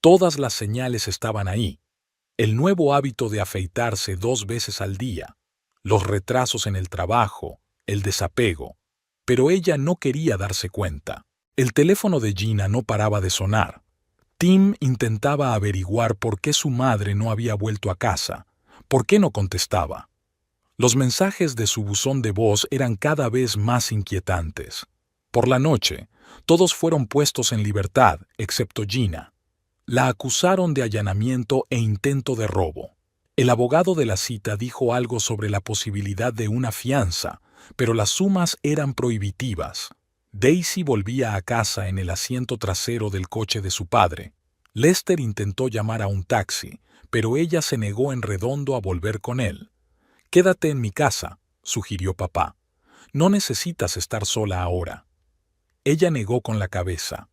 Todas las señales estaban ahí. El nuevo hábito de afeitarse 2 veces al día, los retrasos en el trabajo, el desapego. Pero ella no quería darse cuenta. El teléfono de Gina no paraba de sonar. Tim intentaba averiguar por qué su madre no había vuelto a casa, por qué no contestaba. Los mensajes de su buzón de voz eran cada vez más inquietantes. Por la noche, todos fueron puestos en libertad, excepto Gina. La acusaron de allanamiento e intento de robo. El abogado de la cita dijo algo sobre la posibilidad de una fianza, pero las sumas eran prohibitivas. Daisy volvía a casa en el asiento trasero del coche de su padre. Lester intentó llamar a un taxi, pero ella se negó en redondo a volver con él. «Quédate en mi casa», sugirió papá. «No necesitas estar sola ahora». Ella negó con la cabeza.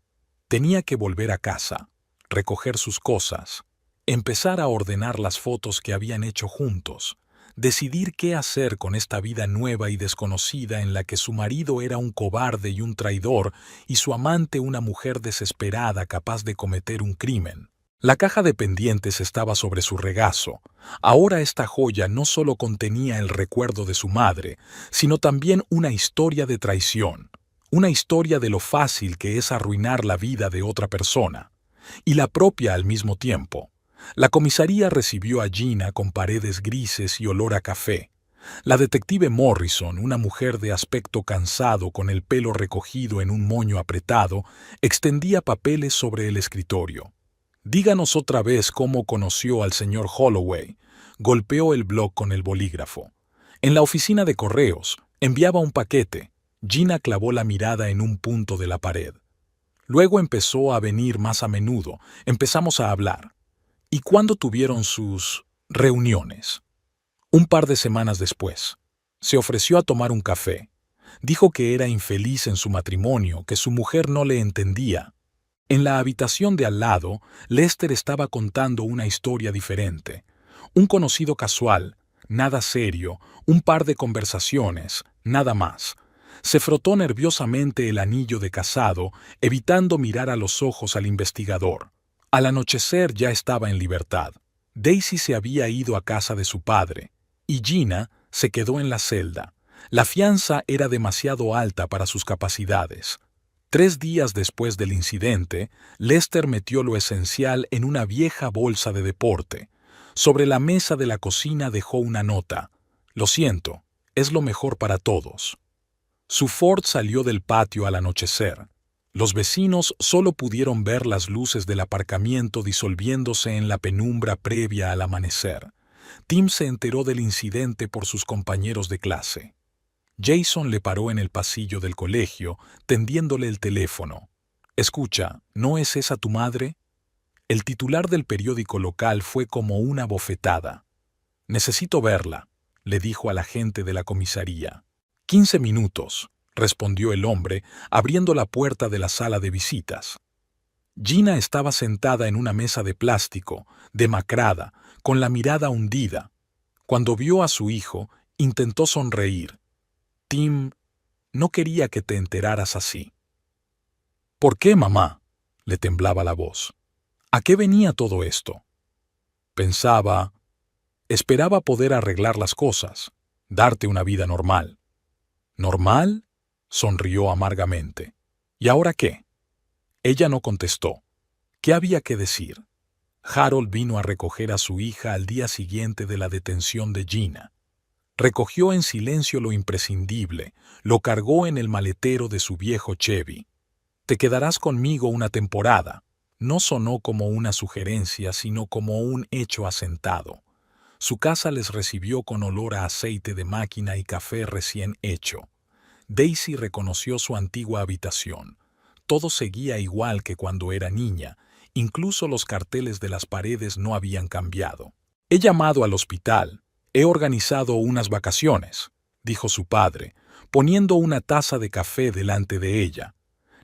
Tenía que volver a casa, recoger sus cosas, empezar a ordenar las fotos que habían hecho juntos, decidir qué hacer con esta vida nueva y desconocida en la que su marido era un cobarde y un traidor y su amante una mujer desesperada capaz de cometer un crimen. La caja de pendientes estaba sobre su regazo. Ahora esta joya no solo contenía el recuerdo de su madre, sino también una historia de traición, Una historia de lo fácil que es arruinar la vida de otra persona, y la propia al mismo tiempo. La comisaría recibió a Gina con paredes grises y olor a café. La detective Morrison, una mujer de aspecto cansado con el pelo recogido en un moño apretado, extendía papeles sobre el escritorio. Díganos otra vez cómo conoció al señor Holloway. Golpeó el bloc con el bolígrafo. En la oficina de correos, enviaba un paquete. Gina clavó la mirada en un punto de la pared. Luego empezó a venir más a menudo. Empezamos a hablar. ¿Y cuándo tuvieron sus reuniones? Un par de semanas después. Se ofreció a tomar un café. Dijo que era infeliz en su matrimonio, que su mujer no le entendía. En la habitación de al lado, Lester estaba contando una historia diferente. Un conocido casual, nada serio, un par de conversaciones, nada más. Se frotó nerviosamente el anillo de casado, evitando mirar a los ojos al investigador. Al anochecer ya estaba en libertad. Daisy se había ido a casa de su padre, y Gina se quedó en la celda. La fianza era demasiado alta para sus capacidades. 3 días después del incidente, Lester metió lo esencial en una vieja bolsa de deporte. Sobre la mesa de la cocina dejó una nota. Lo siento, es lo mejor para todos. Su Ford salió del patio al anochecer. Los vecinos solo pudieron ver las luces del aparcamiento disolviéndose en la penumbra previa al amanecer. Tim se enteró del incidente por sus compañeros de clase. Jason le paró en el pasillo del colegio, tendiéndole el teléfono. «Escucha, ¿no es esa tu madre?» El titular del periódico local fue como una bofetada. «Necesito verla», le dijo al agente de la comisaría. 15 minutos, respondió el hombre, abriendo la puerta de la sala de visitas. Gina estaba sentada en una mesa de plástico, demacrada, con la mirada hundida. Cuando vio a su hijo, intentó sonreír. «Tim, no quería que te enteraras así». «¿Por qué, mamá?», le temblaba la voz. «¿A qué venía todo esto?» Esperaba poder arreglar las cosas, darte una vida normal». «¿Normal?», sonrió amargamente. «¿Y ahora qué?». Ella no contestó. ¿Qué había que decir? Harold vino a recoger a su hija al día siguiente de la detención de Gina. Recogió en silencio lo imprescindible, lo cargó en el maletero de su viejo Chevy. «Te quedarás conmigo una temporada». No sonó como una sugerencia, sino como un hecho asentado. Su casa les recibió con olor a aceite de máquina y café recién hecho. Daisy reconoció su antigua habitación. Todo seguía igual que cuando era niña, incluso los carteles de las paredes no habían cambiado. «He llamado al hospital. He organizado unas vacaciones», dijo su padre, poniendo una taza de café delante de ella.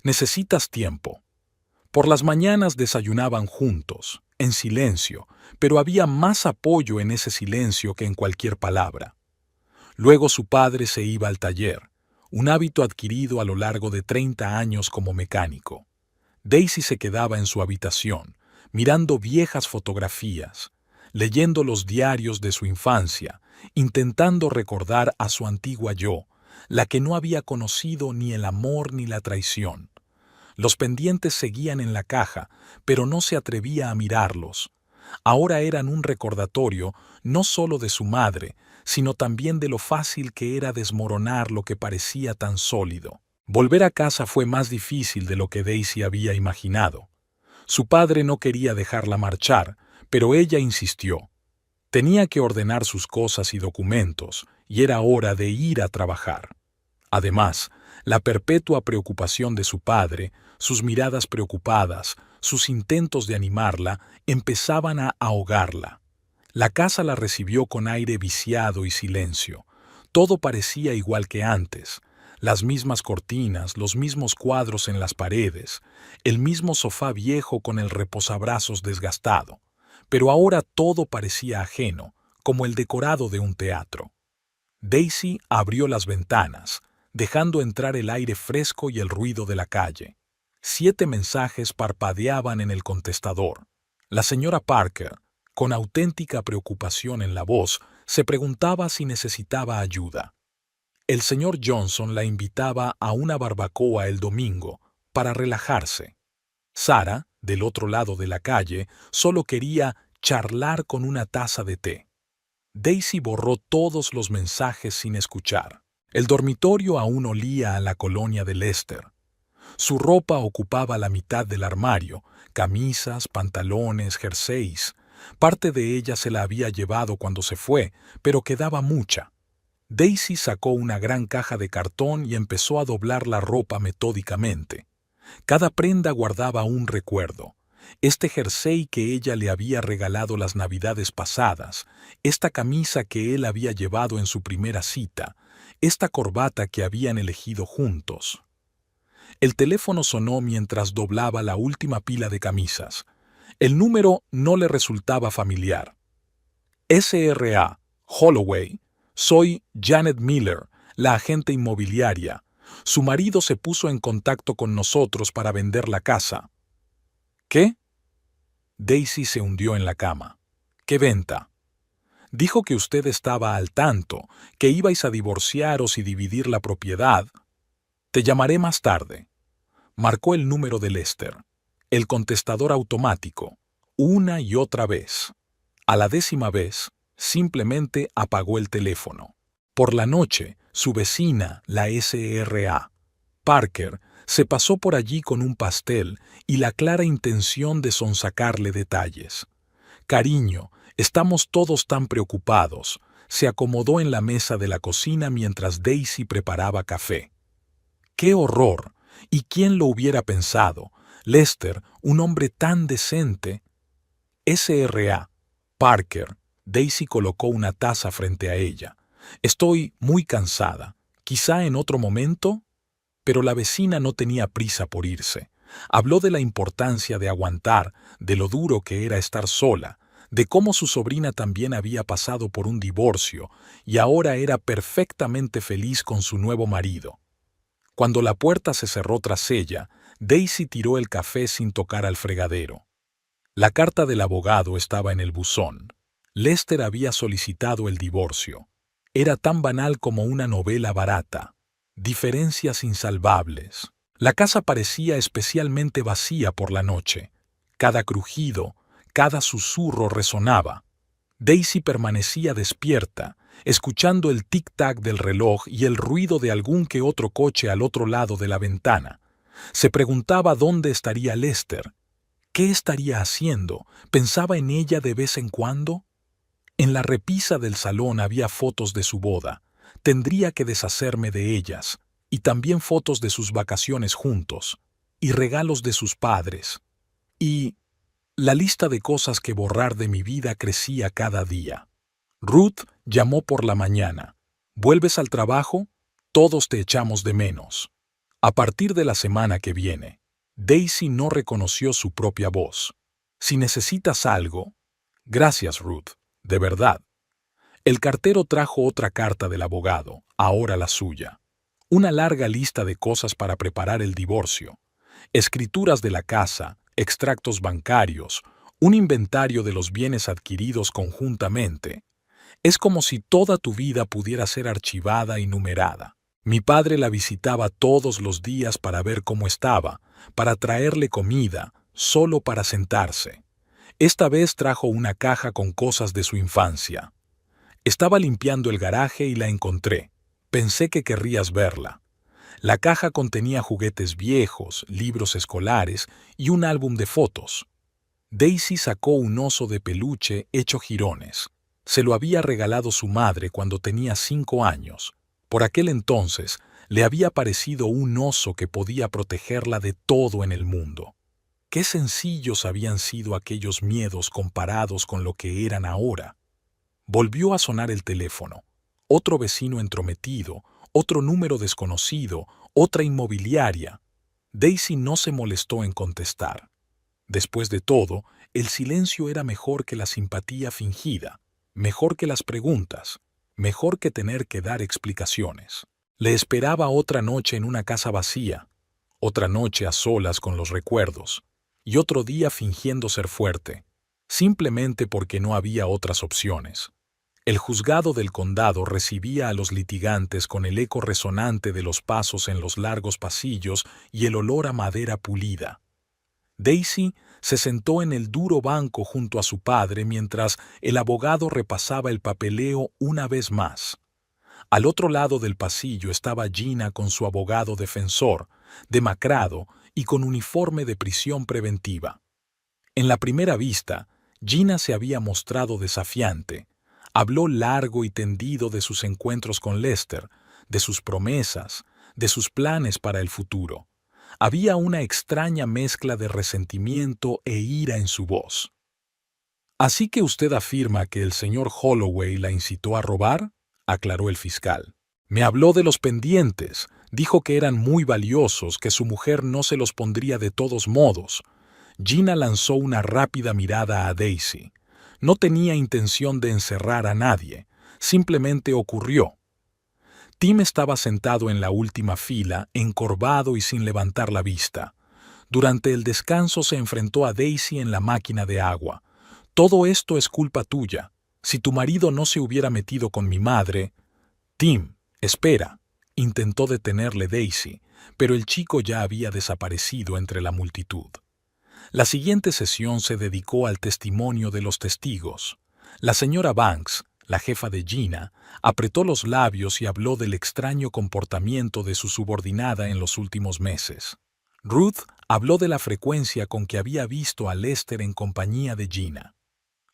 «Necesitas tiempo». Por las mañanas desayunaban juntos, en silencio, pero había más apoyo en ese silencio que en cualquier palabra. Luego su padre se iba al taller, un hábito adquirido a lo largo de 30 años como mecánico. Daisy se quedaba en su habitación, mirando viejas fotografías, leyendo los diarios de su infancia, intentando recordar a su antigua yo, la que no había conocido ni el amor ni la traición. Los pendientes seguían en la caja, pero no se atrevía a mirarlos. Ahora eran un recordatorio no solo de su madre, sino también de lo fácil que era desmoronar lo que parecía tan sólido. Volver a casa fue más difícil de lo que Daisy había imaginado. Su padre no quería dejarla marchar, pero ella insistió. Tenía que ordenar sus cosas y documentos, y era hora de ir a trabajar. Además, la perpetua preocupación de su padre, sus miradas preocupadas, sus intentos de animarla, empezaban a ahogarla. La casa la recibió con aire viciado y silencio. Todo parecía igual que antes. Las mismas cortinas, los mismos cuadros en las paredes, el mismo sofá viejo con el reposabrazos desgastado. Pero ahora todo parecía ajeno, como el decorado de un teatro. Daisy abrió las ventanas, dejando entrar el aire fresco y el ruido de la calle. 7 mensajes parpadeaban en el contestador. La señora Parker, con auténtica preocupación en la voz, se preguntaba si necesitaba ayuda. El señor Johnson la invitaba a una barbacoa el domingo para relajarse. Sara, del otro lado de la calle, solo quería charlar con una taza de té. Daisy borró todos los mensajes sin escuchar. El dormitorio aún olía a la colonia de Lester. Su ropa ocupaba la mitad del armario, camisas, pantalones, jerseys. Parte de ella se la había llevado cuando se fue, pero quedaba mucha. Daisy sacó una gran caja de cartón y empezó a doblar la ropa metódicamente. Cada prenda guardaba un recuerdo. Este jersey que ella le había regalado las navidades pasadas, esta camisa que él había llevado en su primera cita, esta corbata que habían elegido juntos. El teléfono sonó mientras doblaba la última pila de camisas. El número no le resultaba familiar. SRA, Holloway. Soy Janet Miller, la agente inmobiliaria. Su marido se puso en contacto con nosotros para vender la casa. ¿Qué? Daisy se hundió en la cama. ¿Qué venta? Dijo que usted estaba al tanto, que ibais a divorciaros y dividir la propiedad. Te llamaré más tarde. Marcó el número de Lester. El contestador automático, una y otra vez. A la 10ª vez, simplemente apagó el teléfono. Por la noche, su vecina, la SRA, Parker, se pasó por allí con un pastel y la clara intención de sonsacarle detalles. Cariño, estamos todos tan preocupados. Se acomodó en la mesa de la cocina mientras Daisy preparaba café. ¡Qué horror! ¿Y quién lo hubiera pensado? Lester, un hombre tan decente. SRA, Parker. Daisy colocó una taza frente a ella. Estoy muy cansada. ¿Quizá en otro momento? Pero la vecina no tenía prisa por irse. Habló de la importancia de aguantar, de lo duro que era estar sola, de cómo su sobrina también había pasado por un divorcio y ahora era perfectamente feliz con su nuevo marido. Cuando la puerta se cerró tras ella, Daisy tiró el café sin tocar al fregadero. La carta del abogado estaba en el buzón. Lester había solicitado el divorcio. Era tan banal como una novela barata. Diferencias insalvables. La casa parecía especialmente vacía por la noche. Cada crujido, cada susurro resonaba. Daisy permanecía despierta, escuchando el tic-tac del reloj y el ruido de algún que otro coche al otro lado de la ventana. Se preguntaba dónde estaría Lester. ¿Qué estaría haciendo? ¿Pensaba en ella de vez en cuando? En la repisa del salón había fotos de su boda. Tendría que deshacerme de ellas, y también fotos de sus vacaciones juntos, y regalos de sus padres. Y la lista de cosas que borrar de mi vida crecía cada día. Ruth llamó por la mañana. ¿Vuelves al trabajo? Todos te echamos de menos. A partir de la semana que viene. Daisy no reconoció su propia voz. Si necesitas algo... Gracias, Ruth. De verdad. El cartero trajo otra carta del abogado, ahora la suya. Una larga lista de cosas para preparar el divorcio. Escrituras de la casa, extractos bancarios, un inventario de los bienes adquiridos conjuntamente. Es como si toda tu vida pudiera ser archivada y numerada. Mi padre la visitaba todos los días para ver cómo estaba, para traerle comida, solo para sentarse. Esta vez trajo una caja con cosas de su infancia. Estaba limpiando el garaje y la encontré. Pensé que querrías verla. La caja contenía juguetes viejos, libros escolares y un álbum de fotos. Daisy sacó un oso de peluche hecho jirones. Se lo había regalado su madre cuando tenía 5 años. Por aquel entonces le había parecido un oso que podía protegerla de todo en el mundo. Qué sencillos habían sido aquellos miedos comparados con lo que eran ahora. Volvió a sonar el teléfono. Otro vecino entrometido, otro número desconocido, otra inmobiliaria. Daisy no se molestó en contestar. Después de todo, el silencio era mejor que la simpatía fingida, mejor que las preguntas, mejor que tener que dar explicaciones. Le esperaba otra noche en una casa vacía, otra noche a solas con los recuerdos, y otro día fingiendo ser fuerte, simplemente porque no había otras opciones. El juzgado del condado recibía a los litigantes con el eco resonante de los pasos en los largos pasillos y el olor a madera pulida. Daisy se sentó en el duro banco junto a su padre mientras el abogado repasaba el papeleo una vez más. Al otro lado del pasillo estaba Gina con su abogado defensor, demacrado y con uniforme de prisión preventiva. En la primera vista, Gina se había mostrado desafiante. Habló largo y tendido de sus encuentros con Lester, de sus promesas, de sus planes para el futuro. Había una extraña mezcla de resentimiento e ira en su voz. «Así que usted afirma que el señor Holloway la incitó a robar», aclaró el fiscal. «Me habló de los pendientes, dijo que eran muy valiosos, que su mujer no se los pondría de todos modos». Gina lanzó una rápida mirada a Daisy. No tenía intención de encerrar a nadie, simplemente ocurrió. Tim estaba sentado en la última fila, encorvado y sin levantar la vista. Durante el descanso se enfrentó a Daisy en la máquina de agua. «Todo esto es culpa tuya. Si tu marido no se hubiera metido con mi madre...» «Tim, espera», intentó detenerle Daisy, pero el chico ya había desaparecido entre la multitud. La siguiente sesión se dedicó al testimonio de los testigos. La señora Banks, la jefa de Gina, apretó los labios y habló del extraño comportamiento de su subordinada en los últimos meses. Ruth habló de la frecuencia con que había visto a Lester en compañía de Gina.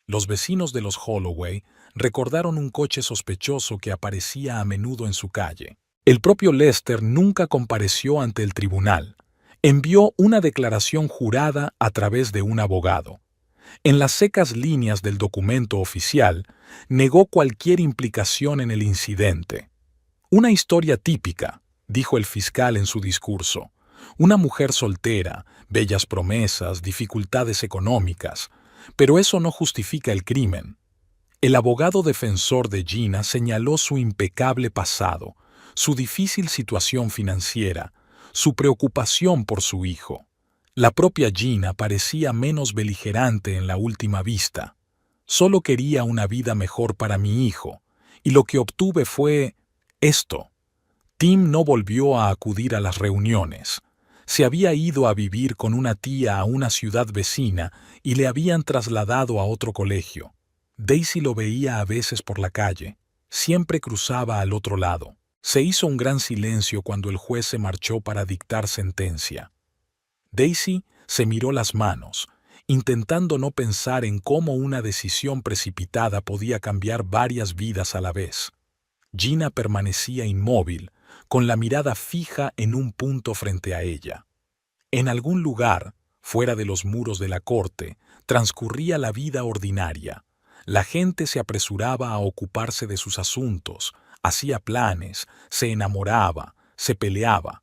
Los vecinos de los Holloway recordaron un coche sospechoso que aparecía a menudo en su calle. El propio Lester nunca compareció ante el tribunal. Envió una declaración jurada a través de un abogado. En las secas líneas del documento oficial, negó cualquier implicación en el incidente. «Una historia típica», dijo el fiscal en su discurso. «Una mujer soltera, bellas promesas, dificultades económicas. Pero eso no justifica el crimen». El abogado defensor de Gina señaló su impecable pasado, su difícil situación financiera, su preocupación por su hijo. La propia Gina parecía menos beligerante en la última vista. «Solo quería una vida mejor para mi hijo, y lo que obtuve fue esto». Tim no volvió a acudir a las reuniones. Se había ido a vivir con una tía a una ciudad vecina y le habían trasladado a otro colegio. Daisy lo veía a veces por la calle. Siempre cruzaba al otro lado. Se hizo un gran silencio cuando el juez se marchó para dictar sentencia. Daisy se miró las manos, intentando no pensar en cómo una decisión precipitada podía cambiar varias vidas a la vez. Gina permanecía inmóvil, con la mirada fija en un punto frente a ella. En algún lugar, fuera de los muros de la corte, transcurría la vida ordinaria. La gente se apresuraba a ocuparse de sus asuntos, hacía planes, se enamoraba, se peleaba.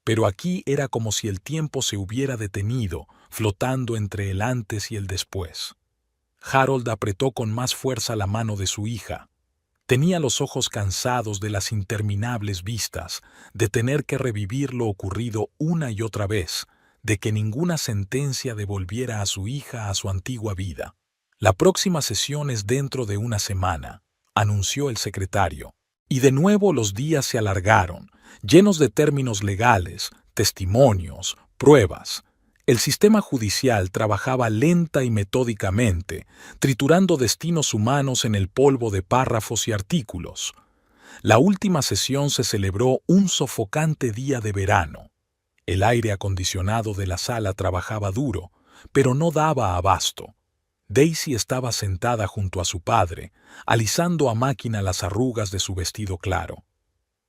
Pero aquí era como si el tiempo se hubiera detenido, flotando entre el antes y el después. Harold apretó con más fuerza la mano de su hija. Tenía los ojos cansados de las interminables vistas, de tener que revivir lo ocurrido una y otra vez, de que ninguna sentencia devolviera a su hija a su antigua vida. «La próxima sesión es dentro de una semana», anunció el secretario. Y de nuevo los días se alargaron, llenos de términos legales, testimonios, pruebas. El sistema judicial trabajaba lenta y metódicamente, triturando destinos humanos en el polvo de párrafos y artículos. La última sesión se celebró un sofocante día de verano. El aire acondicionado de la sala trabajaba duro, pero no daba abasto. Daisy estaba sentada junto a su padre, alisando a máquina las arrugas de su vestido claro.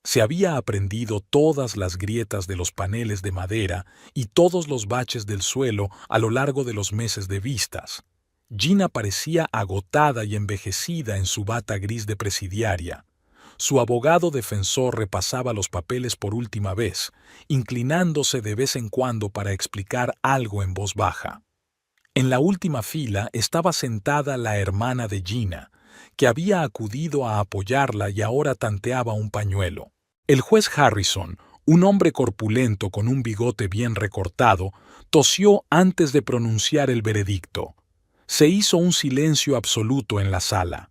Se había aprendido todas las grietas de los paneles de madera y todos los baches del suelo a lo largo de los meses de vistas. Gina parecía agotada y envejecida en su bata gris de presidiaria. Su abogado defensor repasaba los papeles por última vez, inclinándose de vez en cuando para explicar algo en voz baja. En la última fila estaba sentada la hermana de Gina, que había acudido a apoyarla y ahora tanteaba un pañuelo. El juez Harrison, un hombre corpulento con un bigote bien recortado, tosió antes de pronunciar el veredicto. Se hizo un silencio absoluto en la sala.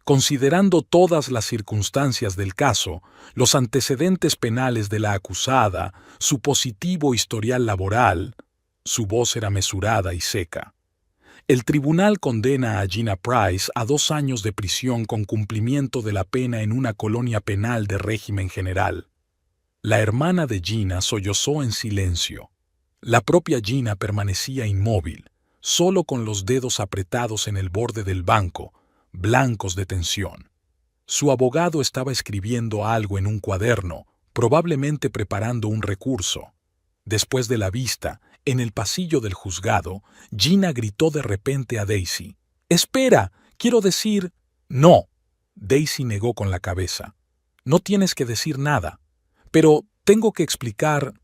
Considerando todas las circunstancias del caso, los antecedentes penales de la acusada, su positivo historial laboral, su voz era mesurada y seca. El tribunal condena a Gina Price a 2 años de prisión con cumplimiento de la pena en una colonia penal de régimen general. La hermana de Gina sollozó en silencio. La propia Gina permanecía inmóvil, solo con los dedos apretados en el borde del banco, blancos de tensión. Su abogado estaba escribiendo algo en un cuaderno, probablemente preparando un recurso. Después de la vista, en el pasillo del juzgado, Gina gritó de repente a Daisy. «¡Espera! Quiero decir...» «No», Daisy negó con la cabeza. «No tienes que decir nada. Pero tengo que explicar...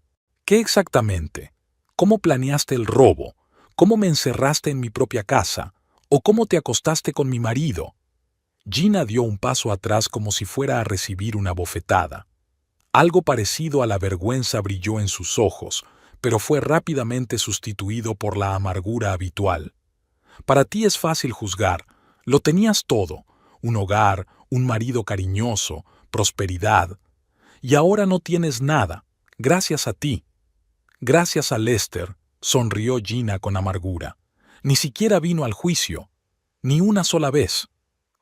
¿Qué exactamente? ¿Cómo planeaste el robo? ¿Cómo me encerraste en mi propia casa? ¿O cómo te acostaste con mi marido?» Gina dio un paso atrás como si fuera a recibir una bofetada. Algo parecido a la vergüenza brilló en sus ojos, pero fue rápidamente sustituido por la amargura habitual. «Para ti es fácil juzgar. Lo tenías todo: un hogar, un marido cariñoso, prosperidad. Y ahora no tienes nada, gracias a ti». «Gracias a Lester», sonrió Gina con amargura. «Ni siquiera vino al juicio. Ni una sola vez.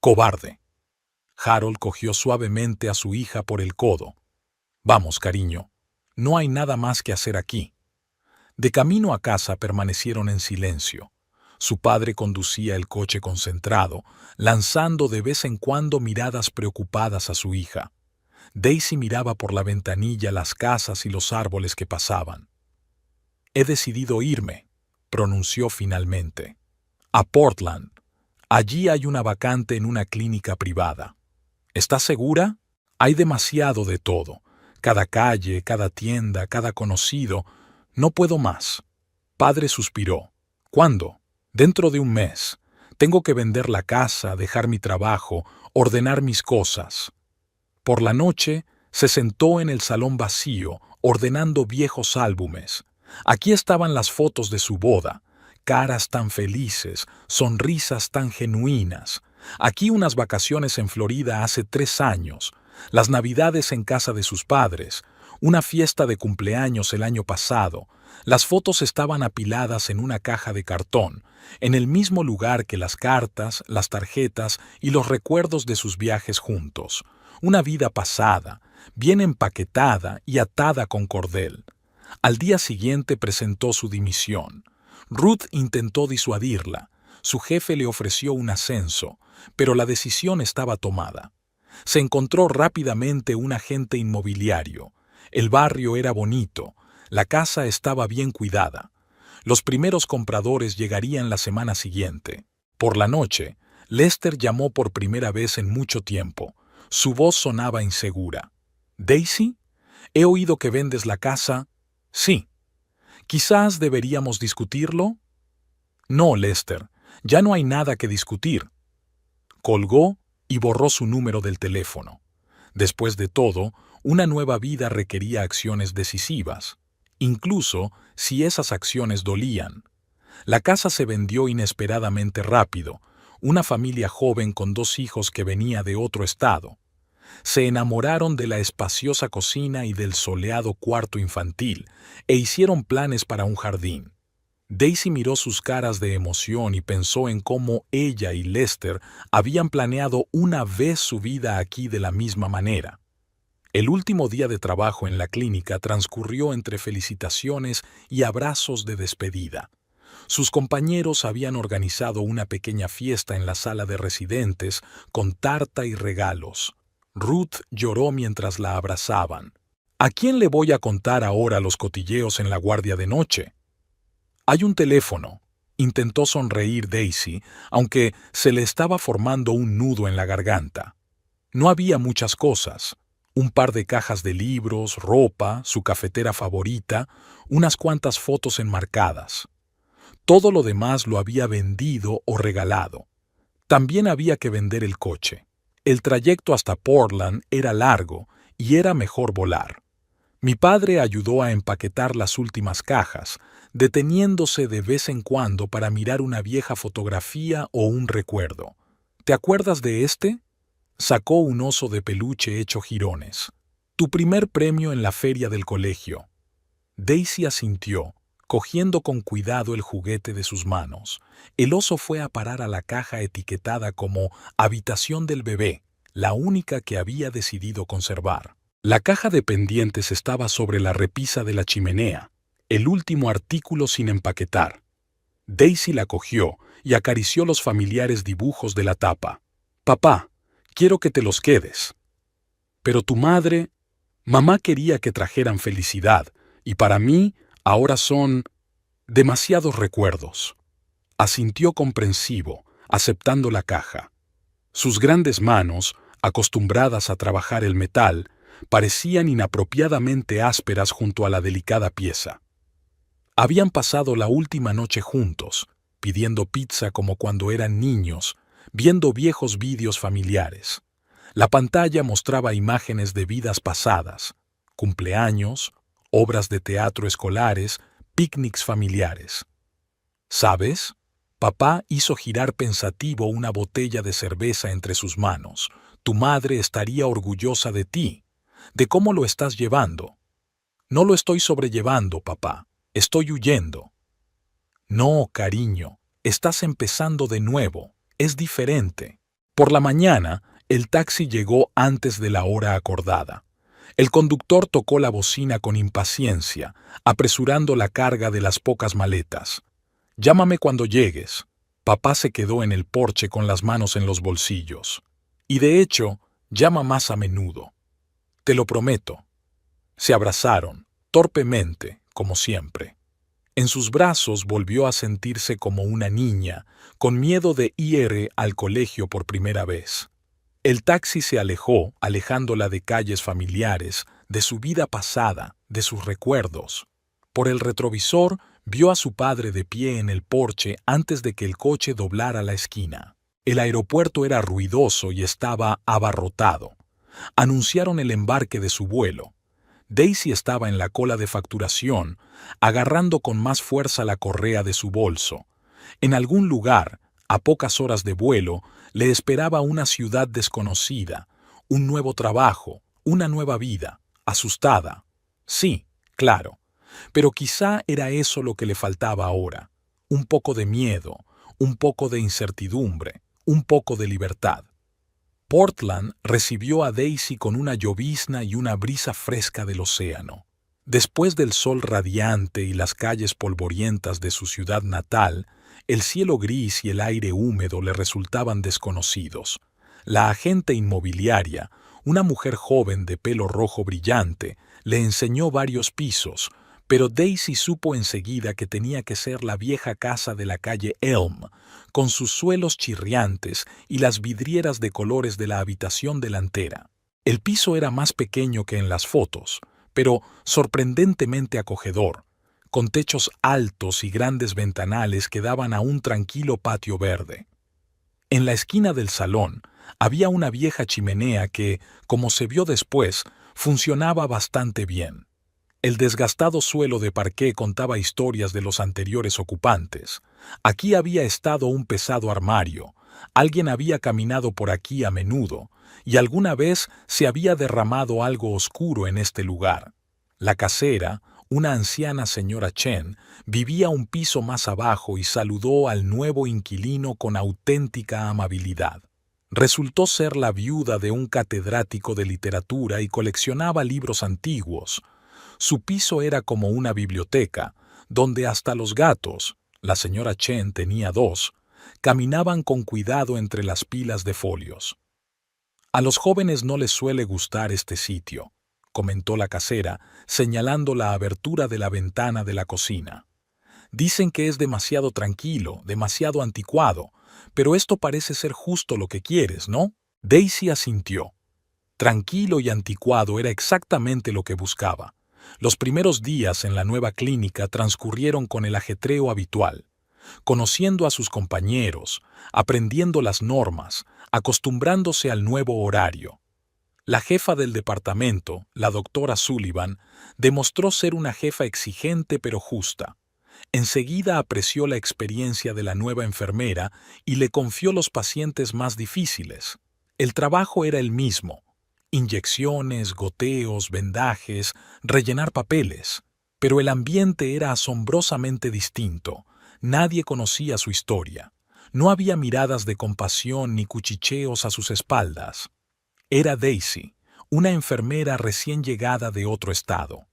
Cobarde». Harold cogió suavemente a su hija por el codo. «Vamos, cariño. No hay nada más que hacer aquí». De camino a casa permanecieron en silencio. Su padre conducía el coche concentrado, lanzando de vez en cuando miradas preocupadas a su hija. Daisy miraba por la ventanilla las casas y los árboles que pasaban. «He decidido irme», pronunció finalmente. «A Portland. Allí hay una vacante en una clínica privada». «¿Estás segura? Hay demasiado de todo. Cada calle, cada tienda, cada conocido. No puedo más». Padre suspiró. «¿Cuándo?» «Dentro de un mes. Tengo que vender la casa, dejar mi trabajo, ordenar mis cosas». Por la noche se sentó en el salón vacío, ordenando viejos álbumes. Aquí estaban las fotos de su boda, caras tan felices, sonrisas tan genuinas. Aquí unas vacaciones en Florida hace 3 años, las navidades en casa de sus padres, una fiesta de cumpleaños el año pasado. Las fotos estaban apiladas en una caja de cartón, en el mismo lugar que las cartas, las tarjetas y los recuerdos de sus viajes juntos. Una vida pasada, bien empaquetada y atada con cordel. Al día siguiente presentó su dimisión. Ruth intentó disuadirla. Su jefe le ofreció un ascenso, pero la decisión estaba tomada. Se encontró rápidamente un agente inmobiliario. El barrio era bonito, la casa estaba bien cuidada. Los primeros compradores llegarían la semana siguiente. Por la noche, Lester llamó por primera vez en mucho tiempo. Su voz sonaba insegura. «¿Daisy? He oído que vendes la casa». «Sí». «¿Quizás deberíamos discutirlo?» «No, Lester, ya no hay nada que discutir». Colgó y borró su número del teléfono. Después de todo, una nueva vida requería acciones decisivas, incluso si esas acciones dolían. La casa se vendió inesperadamente rápido, una familia joven con 2 hijos que venía de otro estado. Se enamoraron de la espaciosa cocina y del soleado cuarto infantil e hicieron planes para un jardín. Daisy miró sus caras de emoción y pensó en cómo ella y Lester habían planeado una vez su vida aquí de la misma manera. El último día de trabajo en la clínica transcurrió entre felicitaciones y abrazos de despedida. Sus compañeros habían organizado una pequeña fiesta en la sala de residentes con tarta y regalos. Ruth lloró mientras la abrazaban. ¿A quién le voy a contar ahora los cotilleos en la guardia de noche? Hay un teléfono. Intentó sonreír Daisy, aunque se le estaba formando un nudo en la garganta. No había muchas cosas. Un par de cajas de libros, ropa, su cafetera favorita, unas cuantas fotos enmarcadas. Todo lo demás lo había vendido o regalado. También había que vender el coche. El trayecto hasta Portland era largo y era mejor volar. Mi padre ayudó a empaquetar las últimas cajas, deteniéndose de vez en cuando para mirar una vieja fotografía o un recuerdo. ¿Te acuerdas de este? Sacó un oso de peluche hecho jirones. Tu primer premio en la feria del colegio. Daisy asintió, cogiendo con cuidado el juguete de sus manos. El oso fue a parar a la caja etiquetada como habitación del bebé, la única que había decidido conservar. La caja de pendientes estaba sobre la repisa de la chimenea, el último artículo sin empaquetar. Daisy la cogió y acarició los familiares dibujos de la tapa. Papá, quiero que te los quedes. Pero tu madre, mamá quería que trajeran felicidad, y para mí ahora son demasiados recuerdos. Asintió comprensivo, aceptando la caja. Sus grandes manos, acostumbradas a trabajar el metal, parecían inapropiadamente ásperas junto a la delicada pieza. Habían pasado la última noche juntos, pidiendo pizza como cuando eran niños, viendo viejos vídeos familiares. La pantalla mostraba imágenes de vidas pasadas, cumpleaños, obras de teatro escolares, picnics familiares. ¿Sabes? Papá hizo girar pensativo una botella de cerveza entre sus manos. Tu madre estaría orgullosa de ti, de cómo lo estás llevando. No lo estoy sobrellevando, papá. Estoy huyendo. No, cariño, estás empezando de nuevo. Es diferente. Por la mañana, el taxi llegó antes de la hora acordada. El conductor tocó la bocina con impaciencia, apresurando la carga de las pocas maletas. Llámame cuando llegues. Papá se quedó en el porche con las manos en los bolsillos. Y de hecho, llama más a menudo. Te lo prometo. Se abrazaron, torpemente, como siempre. En sus brazos volvió a sentirse como una niña, con miedo de ir al colegio por primera vez. El taxi se alejó, alejándola de calles familiares, de su vida pasada, de sus recuerdos. Por el retrovisor vio a su padre de pie en el porche antes de que el coche doblara la esquina. El aeropuerto era ruidoso y estaba abarrotado. Anunciaron el embarque de su vuelo. Daisy estaba en la cola de facturación, agarrando con más fuerza la correa de su bolso. En algún lugar, a pocas horas de vuelo, le esperaba una ciudad desconocida, un nuevo trabajo, una nueva vida, asustada. Sí, claro, pero quizá era eso lo que le faltaba ahora, un poco de miedo, un poco de incertidumbre, un poco de libertad. Portland recibió a Daisy con una llovizna y una brisa fresca del océano. Después del sol radiante y las calles polvorientas de su ciudad natal, el cielo gris y el aire húmedo le resultaban desconocidos. La agente inmobiliaria, una mujer joven de pelo rojo brillante, le enseñó varios pisos, pero Daisy supo enseguida que tenía que ser la vieja casa de la calle Elm, con sus suelos chirriantes y las vidrieras de colores de la habitación delantera. El piso era más pequeño que en las fotos, pero sorprendentemente acogedor, con techos altos y grandes ventanales que daban a un tranquilo patio verde. En la esquina del salón había una vieja chimenea que, como se vio después, funcionaba bastante bien. El desgastado suelo de parqué contaba historias de los anteriores ocupantes. Aquí había estado un pesado armario, alguien había caminado por aquí a menudo, y alguna vez se había derramado algo oscuro en este lugar. La casera, una anciana señora Chen, vivía un piso más abajo y saludó al nuevo inquilino con auténtica amabilidad. Resultó ser la viuda de un catedrático de literatura y coleccionaba libros antiguos. Su piso era como una biblioteca, donde hasta los gatos, la señora Chen tenía 2, caminaban con cuidado entre las pilas de folios. A los jóvenes no les suele gustar este sitio, comentó la casera, señalando la abertura de la ventana de la cocina. Dicen que es demasiado tranquilo, demasiado anticuado, pero esto parece ser justo lo que quieres, ¿no? Daisy asintió. Tranquilo y anticuado era exactamente lo que buscaba. Los primeros días en la nueva clínica transcurrieron con el ajetreo habitual, conociendo a sus compañeros, aprendiendo las normas, acostumbrándose al nuevo horario. La jefa del departamento, la doctora Sullivan, demostró ser una jefa exigente pero justa. Enseguida apreció la experiencia de la nueva enfermera y le confió los pacientes más difíciles. El trabajo era el mismo: inyecciones, goteos, vendajes, rellenar papeles. Pero el ambiente era asombrosamente distinto. Nadie conocía su historia. No había miradas de compasión ni cuchicheos a sus espaldas. Era Daisy, una enfermera recién llegada de otro estado.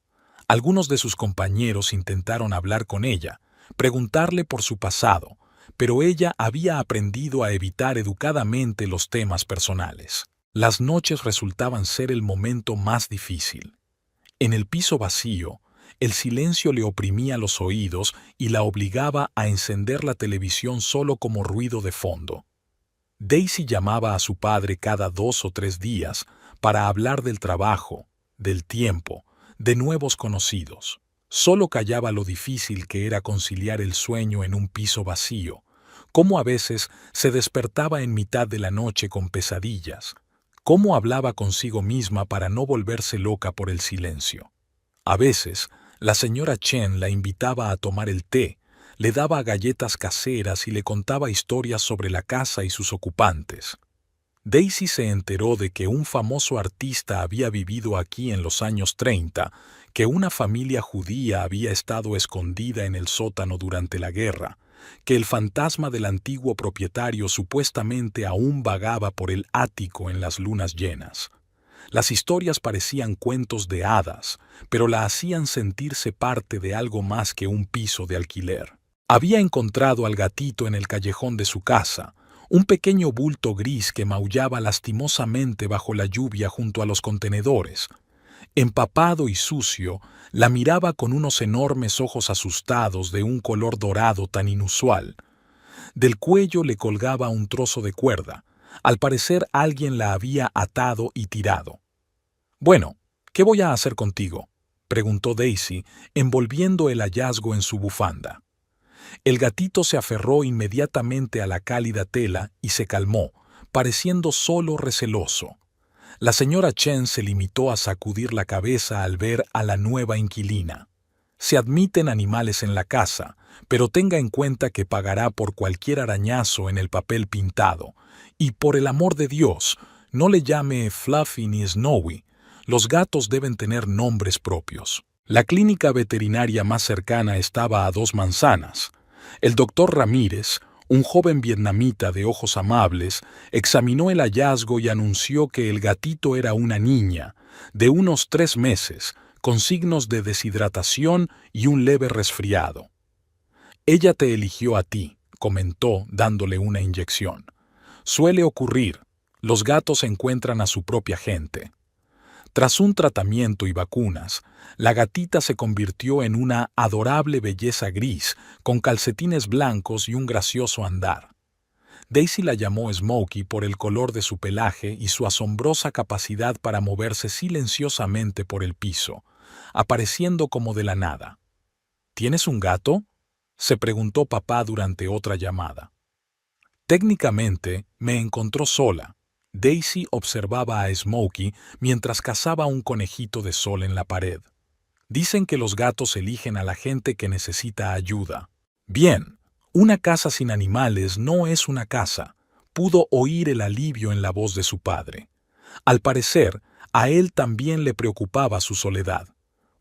Algunos de sus compañeros intentaron hablar con ella, preguntarle por su pasado, pero ella había aprendido a evitar educadamente los temas personales. Las noches resultaban ser el momento más difícil. En el piso vacío, el silencio le oprimía los oídos y la obligaba a encender la televisión solo como ruido de fondo. Daisy llamaba a su padre cada 2 o 3 días para hablar del trabajo, del tiempo, de nuevos conocidos. Solo callaba lo difícil que era conciliar el sueño en un piso vacío, cómo a veces se despertaba en mitad de la noche con pesadillas, cómo hablaba consigo misma para no volverse loca por el silencio. A veces, la señora Chen la invitaba a tomar el té, le daba galletas caseras y le contaba historias sobre la casa y sus ocupantes. Daisy se enteró de que un famoso artista había vivido aquí en los años 30, que una familia judía había estado escondida en el sótano durante la guerra, que el fantasma del antiguo propietario supuestamente aún vagaba por el ático en las lunas llenas. Las historias parecían cuentos de hadas, pero la hacían sentirse parte de algo más que un piso de alquiler. Había encontrado al gatito en el callejón de su casa, un pequeño bulto gris que maullaba lastimosamente bajo la lluvia junto a los contenedores. Empapado y sucio, la miraba con unos enormes ojos asustados de un color dorado tan inusual. Del cuello le colgaba un trozo de cuerda. Al parecer alguien la había atado y tirado. «Bueno, ¿qué voy a hacer contigo?», preguntó Daisy, envolviendo el hallazgo en su bufanda. El gatito se aferró inmediatamente a la cálida tela y se calmó, pareciendo solo receloso. La señora Chen se limitó a sacudir la cabeza al ver a la nueva inquilina. «Se admiten animales en la casa, pero tenga en cuenta que pagará por cualquier arañazo en el papel pintado. Y por el amor de Dios, no le llame Fluffy ni Snowy. Los gatos deben tener nombres propios». La clínica veterinaria más cercana estaba a 2 manzanas. El doctor Ramírez, un joven vietnamita de ojos amables, examinó el hallazgo y anunció que el gatito era una niña, de unos 3 meses, con signos de deshidratación y un leve resfriado. «Ella te eligió a ti», comentó, dándole una inyección. «Suele ocurrir. Los gatos encuentran a su propia gente». Tras un tratamiento y vacunas, la gatita se convirtió en una adorable belleza gris, con calcetines blancos y un gracioso andar. Daisy la llamó Smokey por el color de su pelaje y su asombrosa capacidad para moverse silenciosamente por el piso, apareciendo como de la nada. «¿Tienes un gato?», se preguntó papá durante otra llamada. «Técnicamente, me encontró sola». Daisy observaba a Smokey mientras cazaba un conejito de sol en la pared. «Dicen que los gatos eligen a la gente que necesita ayuda». «Bien, una casa sin animales no es una casa», pudo oír el alivio en la voz de su padre. Al parecer, a él también le preocupaba su soledad.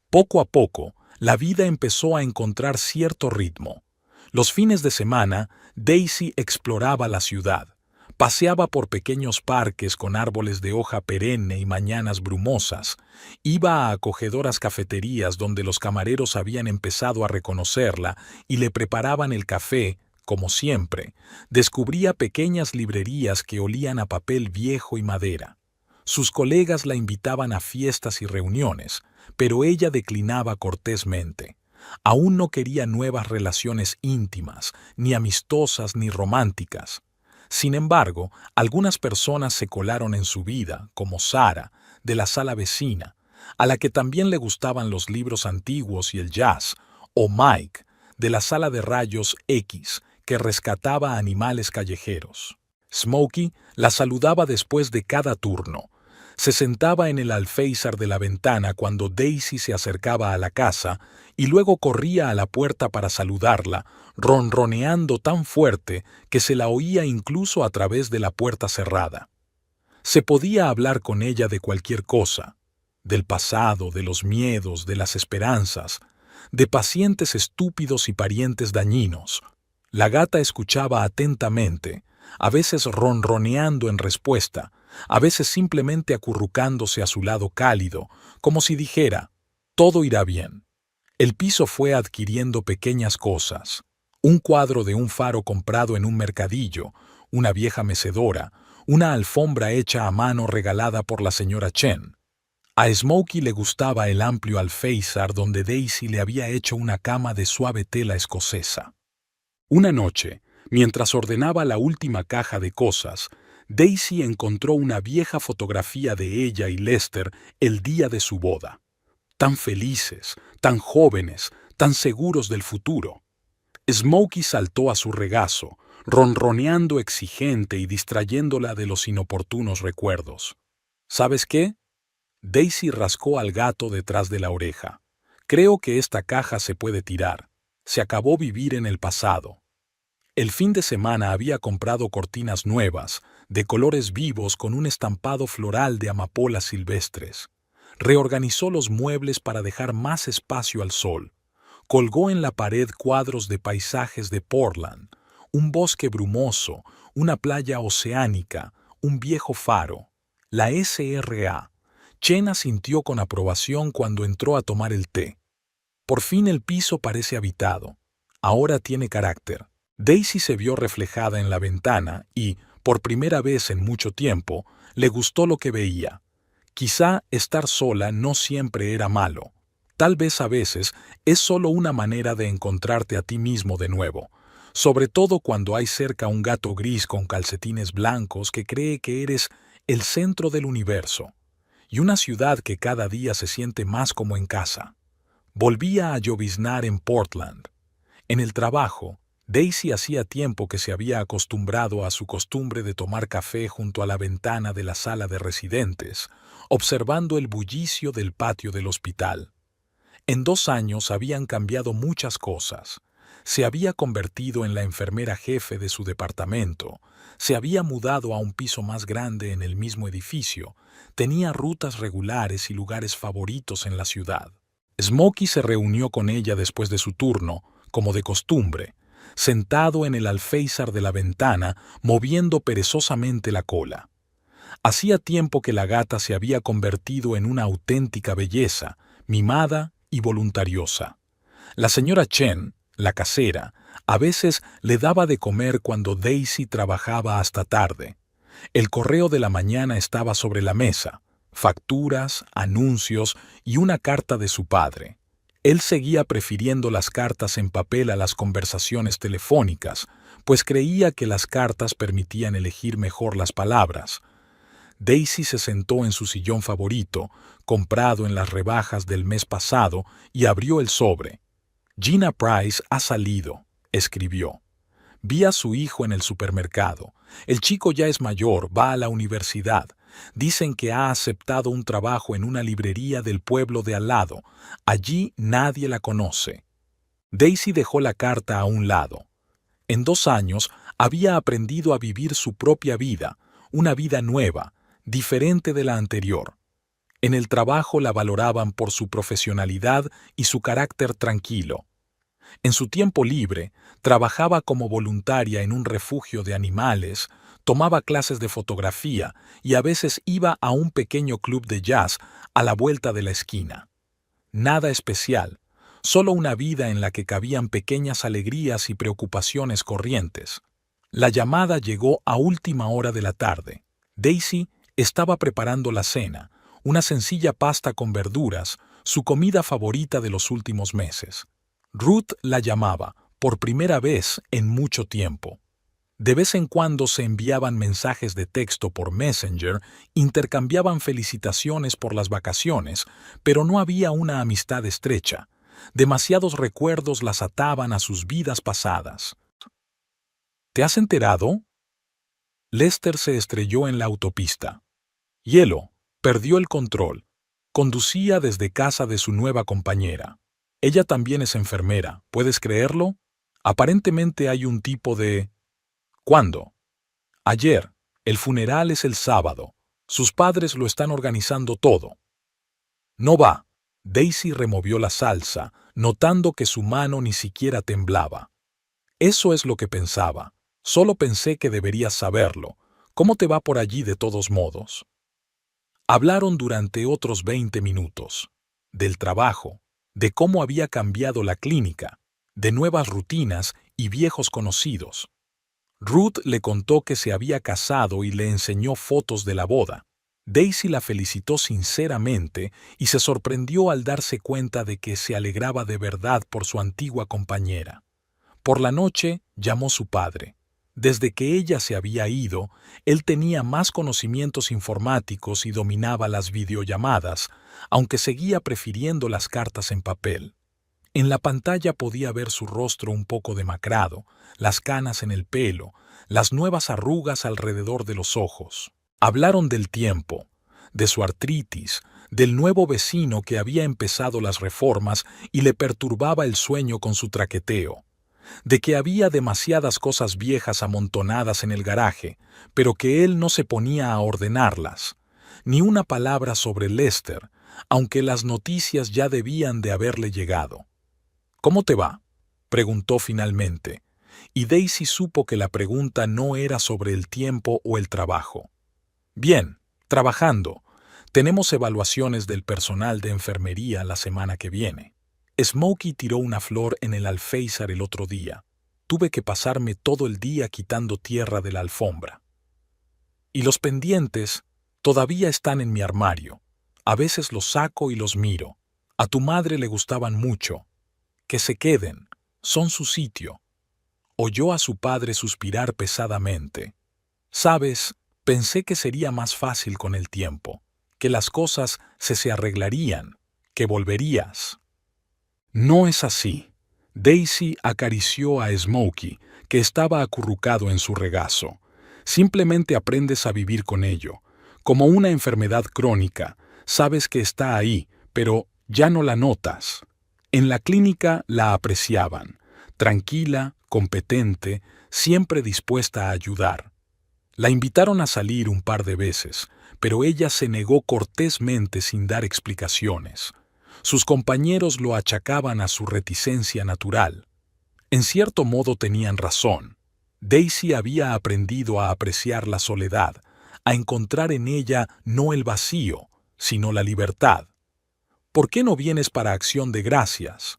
Poco a poco, la vida empezó a encontrar cierto ritmo. Los fines de semana, Daisy exploraba la ciudad. Paseaba por pequeños parques con árboles de hoja perenne y mañanas brumosas. Iba a acogedoras cafeterías donde los camareros habían empezado a reconocerla y le preparaban el café, como siempre. Descubría pequeñas librerías que olían a papel viejo y madera. Sus colegas la invitaban a fiestas y reuniones, pero ella declinaba cortésmente. Aún no quería nuevas relaciones íntimas, ni amistosas ni románticas. Sin embargo, algunas personas se colaron en su vida, como Sara, de la sala vecina, a la que también le gustaban los libros antiguos y el jazz, o Mike, de la sala de rayos X, que rescataba animales callejeros. Smokey la saludaba después de cada turno. Se sentaba en el alféizar de la ventana cuando Daisy se acercaba a la casa y luego corría a la puerta para saludarla, ronroneando tan fuerte que se la oía incluso a través de la puerta cerrada. Se podía hablar con ella de cualquier cosa, del pasado, de los miedos, de las esperanzas, de pacientes estúpidos y parientes dañinos. La gata escuchaba atentamente, a veces ronroneando en respuesta, a veces simplemente acurrucándose a su lado cálido, como si dijera, todo irá bien. El piso fue adquiriendo pequeñas cosas. Un cuadro de un faro comprado en un mercadillo, una vieja mecedora, una alfombra hecha a mano regalada por la señora Chen. A Smokey le gustaba el amplio alféizar donde Daisy le había hecho una cama de suave tela escocesa. Una noche, mientras ordenaba la última caja de cosas, Daisy encontró una vieja fotografía de ella y Lester el día de su boda. Tan felices, tan jóvenes, tan seguros del futuro. Smokey saltó a su regazo, ronroneando exigente y distrayéndola de los inoportunos recuerdos. ¿Sabes qué? Daisy rascó al gato detrás de la oreja. Creo que esta caja se puede tirar. Se acabó vivir en el pasado. El fin de semana había comprado cortinas nuevas, de colores vivos con un estampado floral de amapolas silvestres. Reorganizó los muebles para dejar más espacio al sol. Colgó en la pared cuadros de paisajes de Portland, un bosque brumoso, una playa oceánica, un viejo faro. La SRA. Chen asintió con aprobación cuando entró a tomar el té. Por fin el piso parece habitado. Ahora tiene carácter. Daisy se vio reflejada en la ventana y, por primera vez en mucho tiempo, le gustó lo que veía. Quizá estar sola no siempre era malo. Tal vez a veces es solo una manera de encontrarte a ti mismo de nuevo, sobre todo cuando hay cerca un gato gris con calcetines blancos que cree que eres el centro del universo, y una ciudad que cada día se siente más como en casa. Volvía a lloviznar en Portland. En el trabajo, Daisy hacía tiempo que se había acostumbrado a su costumbre de tomar café junto a la ventana de la sala de residentes, observando el bullicio del patio del hospital. En 2 años habían cambiado muchas cosas. Se había convertido en la enfermera jefe de su departamento, se había mudado a un piso más grande en el mismo edificio, tenía rutas regulares y lugares favoritos en la ciudad. Smokey se reunió con ella después de su turno, como de costumbre, sentado en el alféizar de la ventana, moviendo perezosamente la cola. Hacía tiempo que la gata se había convertido en una auténtica belleza, mimada y voluntariosa. La señora Chen, la casera, a veces le daba de comer cuando Daisy trabajaba hasta tarde. El correo de la mañana estaba sobre la mesa, facturas, anuncios y una carta de su padre. Él seguía prefiriendo las cartas en papel a las conversaciones telefónicas, pues creía que las cartas permitían elegir mejor las palabras. Daisy se sentó en su sillón favorito, comprado en las rebajas del mes pasado, y abrió el sobre. Gina Price ha salido, escribió. Vi a su hijo en el supermercado. El chico ya es mayor, va a la universidad. Dicen que ha aceptado un trabajo en una librería del pueblo de al lado. Allí nadie la conoce. Daisy dejó la carta a un lado. En 2 años había aprendido a vivir su propia vida, una vida nueva, diferente de la anterior. En el trabajo la valoraban por su profesionalidad y su carácter tranquilo. En su tiempo libre, trabajaba como voluntaria en un refugio de animales, tomaba clases de fotografía y a veces iba a un pequeño club de jazz a la vuelta de la esquina. Nada especial, solo una vida en la que cabían pequeñas alegrías y preocupaciones corrientes. La llamada llegó a última hora de la tarde. Daisy estaba preparando la cena, una sencilla pasta con verduras, su comida favorita de los últimos meses. Ruth la llamaba, por primera vez en mucho tiempo. De vez en cuando se enviaban mensajes de texto por Messenger, intercambiaban felicitaciones por las vacaciones, pero no había una amistad estrecha. Demasiados recuerdos las ataban a sus vidas pasadas. ¿Te has enterado? Lester se estrelló en la autopista. Hielo, perdió el control. Conducía desde casa de su nueva compañera. Ella también es enfermera, ¿puedes creerlo? Aparentemente hay un tipo de... ¿Cuándo? Ayer. El funeral es el sábado. Sus padres lo están organizando todo. No va. Daisy removió la salsa, notando que su mano ni siquiera temblaba. Eso es lo que pensaba. Solo pensé que deberías saberlo. ¿Cómo te va por allí de todos modos? Hablaron durante otros 20 minutos. Del trabajo, de cómo había cambiado la clínica, de nuevas rutinas y viejos conocidos. Ruth le contó que se había casado y le enseñó fotos de la boda. Daisy la felicitó sinceramente y se sorprendió al darse cuenta de que se alegraba de verdad por su antigua compañera. Por la noche llamó su padre. Desde que ella se había ido, él tenía más conocimientos informáticos y dominaba las videollamadas, aunque seguía prefiriendo las cartas en papel. En la pantalla podía ver su rostro un poco demacrado, las canas en el pelo, las nuevas arrugas alrededor de los ojos. Hablaron del tiempo, de su artritis, del nuevo vecino que había empezado las reformas y le perturbaba el sueño con su traqueteo, de que había demasiadas cosas viejas amontonadas en el garaje, pero que él no se ponía a ordenarlas, ni una palabra sobre Lester, aunque las noticias ya debían de haberle llegado. ¿Cómo te va?, preguntó finalmente, y Daisy supo que la pregunta no era sobre el tiempo o el trabajo. Bien, trabajando. Tenemos evaluaciones del personal de enfermería la semana que viene. Smokey tiró una flor en el alféizar el otro día. Tuve que pasarme todo el día quitando tierra de la alfombra. Y los pendientes todavía están en mi armario. A veces los saco y los miro. A tu madre le gustaban mucho. Que se queden, son su sitio. Oyó a su padre suspirar pesadamente. Sabes, pensé que sería más fácil con el tiempo, que las cosas se arreglarían, que volverías. No es así. Daisy acarició a Smokey, que estaba acurrucado en su regazo. Simplemente aprendes a vivir con ello. Como una enfermedad crónica, sabes que está ahí, pero ya no la notas. En la clínica la apreciaban, tranquila, competente, siempre dispuesta a ayudar. La invitaron a salir un par de veces, pero ella se negó cortésmente sin dar explicaciones. Sus compañeros lo achacaban a su reticencia natural. En cierto modo tenían razón. Daisy había aprendido a apreciar la soledad, a encontrar en ella no el vacío, sino la libertad. ¿Por qué no vienes para Acción de Gracias?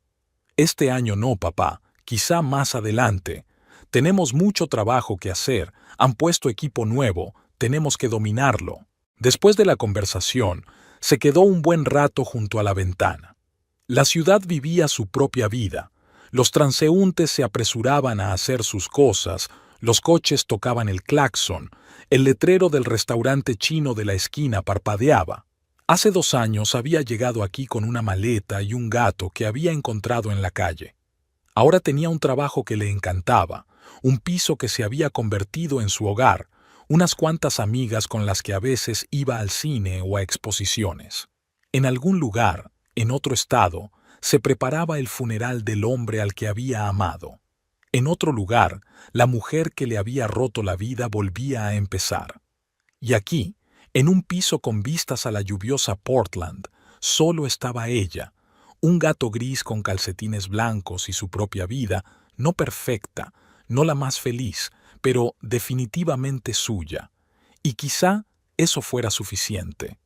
Este año no, papá, quizá más adelante. Tenemos mucho trabajo que hacer, han puesto equipo nuevo, tenemos que dominarlo. Después de la conversación, se quedó un buen rato junto a la ventana. La ciudad vivía su propia vida. Los transeúntes se apresuraban a hacer sus cosas, los coches tocaban el claxon, el letrero del restaurante chino de la esquina parpadeaba. Hace 2 años había llegado aquí con una maleta y un gato que había encontrado en la calle. Ahora tenía un trabajo que le encantaba, un piso que se había convertido en su hogar, unas cuantas amigas con las que a veces iba al cine o a exposiciones. En algún lugar, en otro estado, se preparaba el funeral del hombre al que había amado. En otro lugar, la mujer que le había roto la vida volvía a empezar. Y aquí, en un piso con vistas a la lluviosa Portland, solo estaba ella, un gato gris con calcetines blancos y su propia vida, no perfecta, no la más feliz, pero definitivamente suya. Y quizá eso fuera suficiente.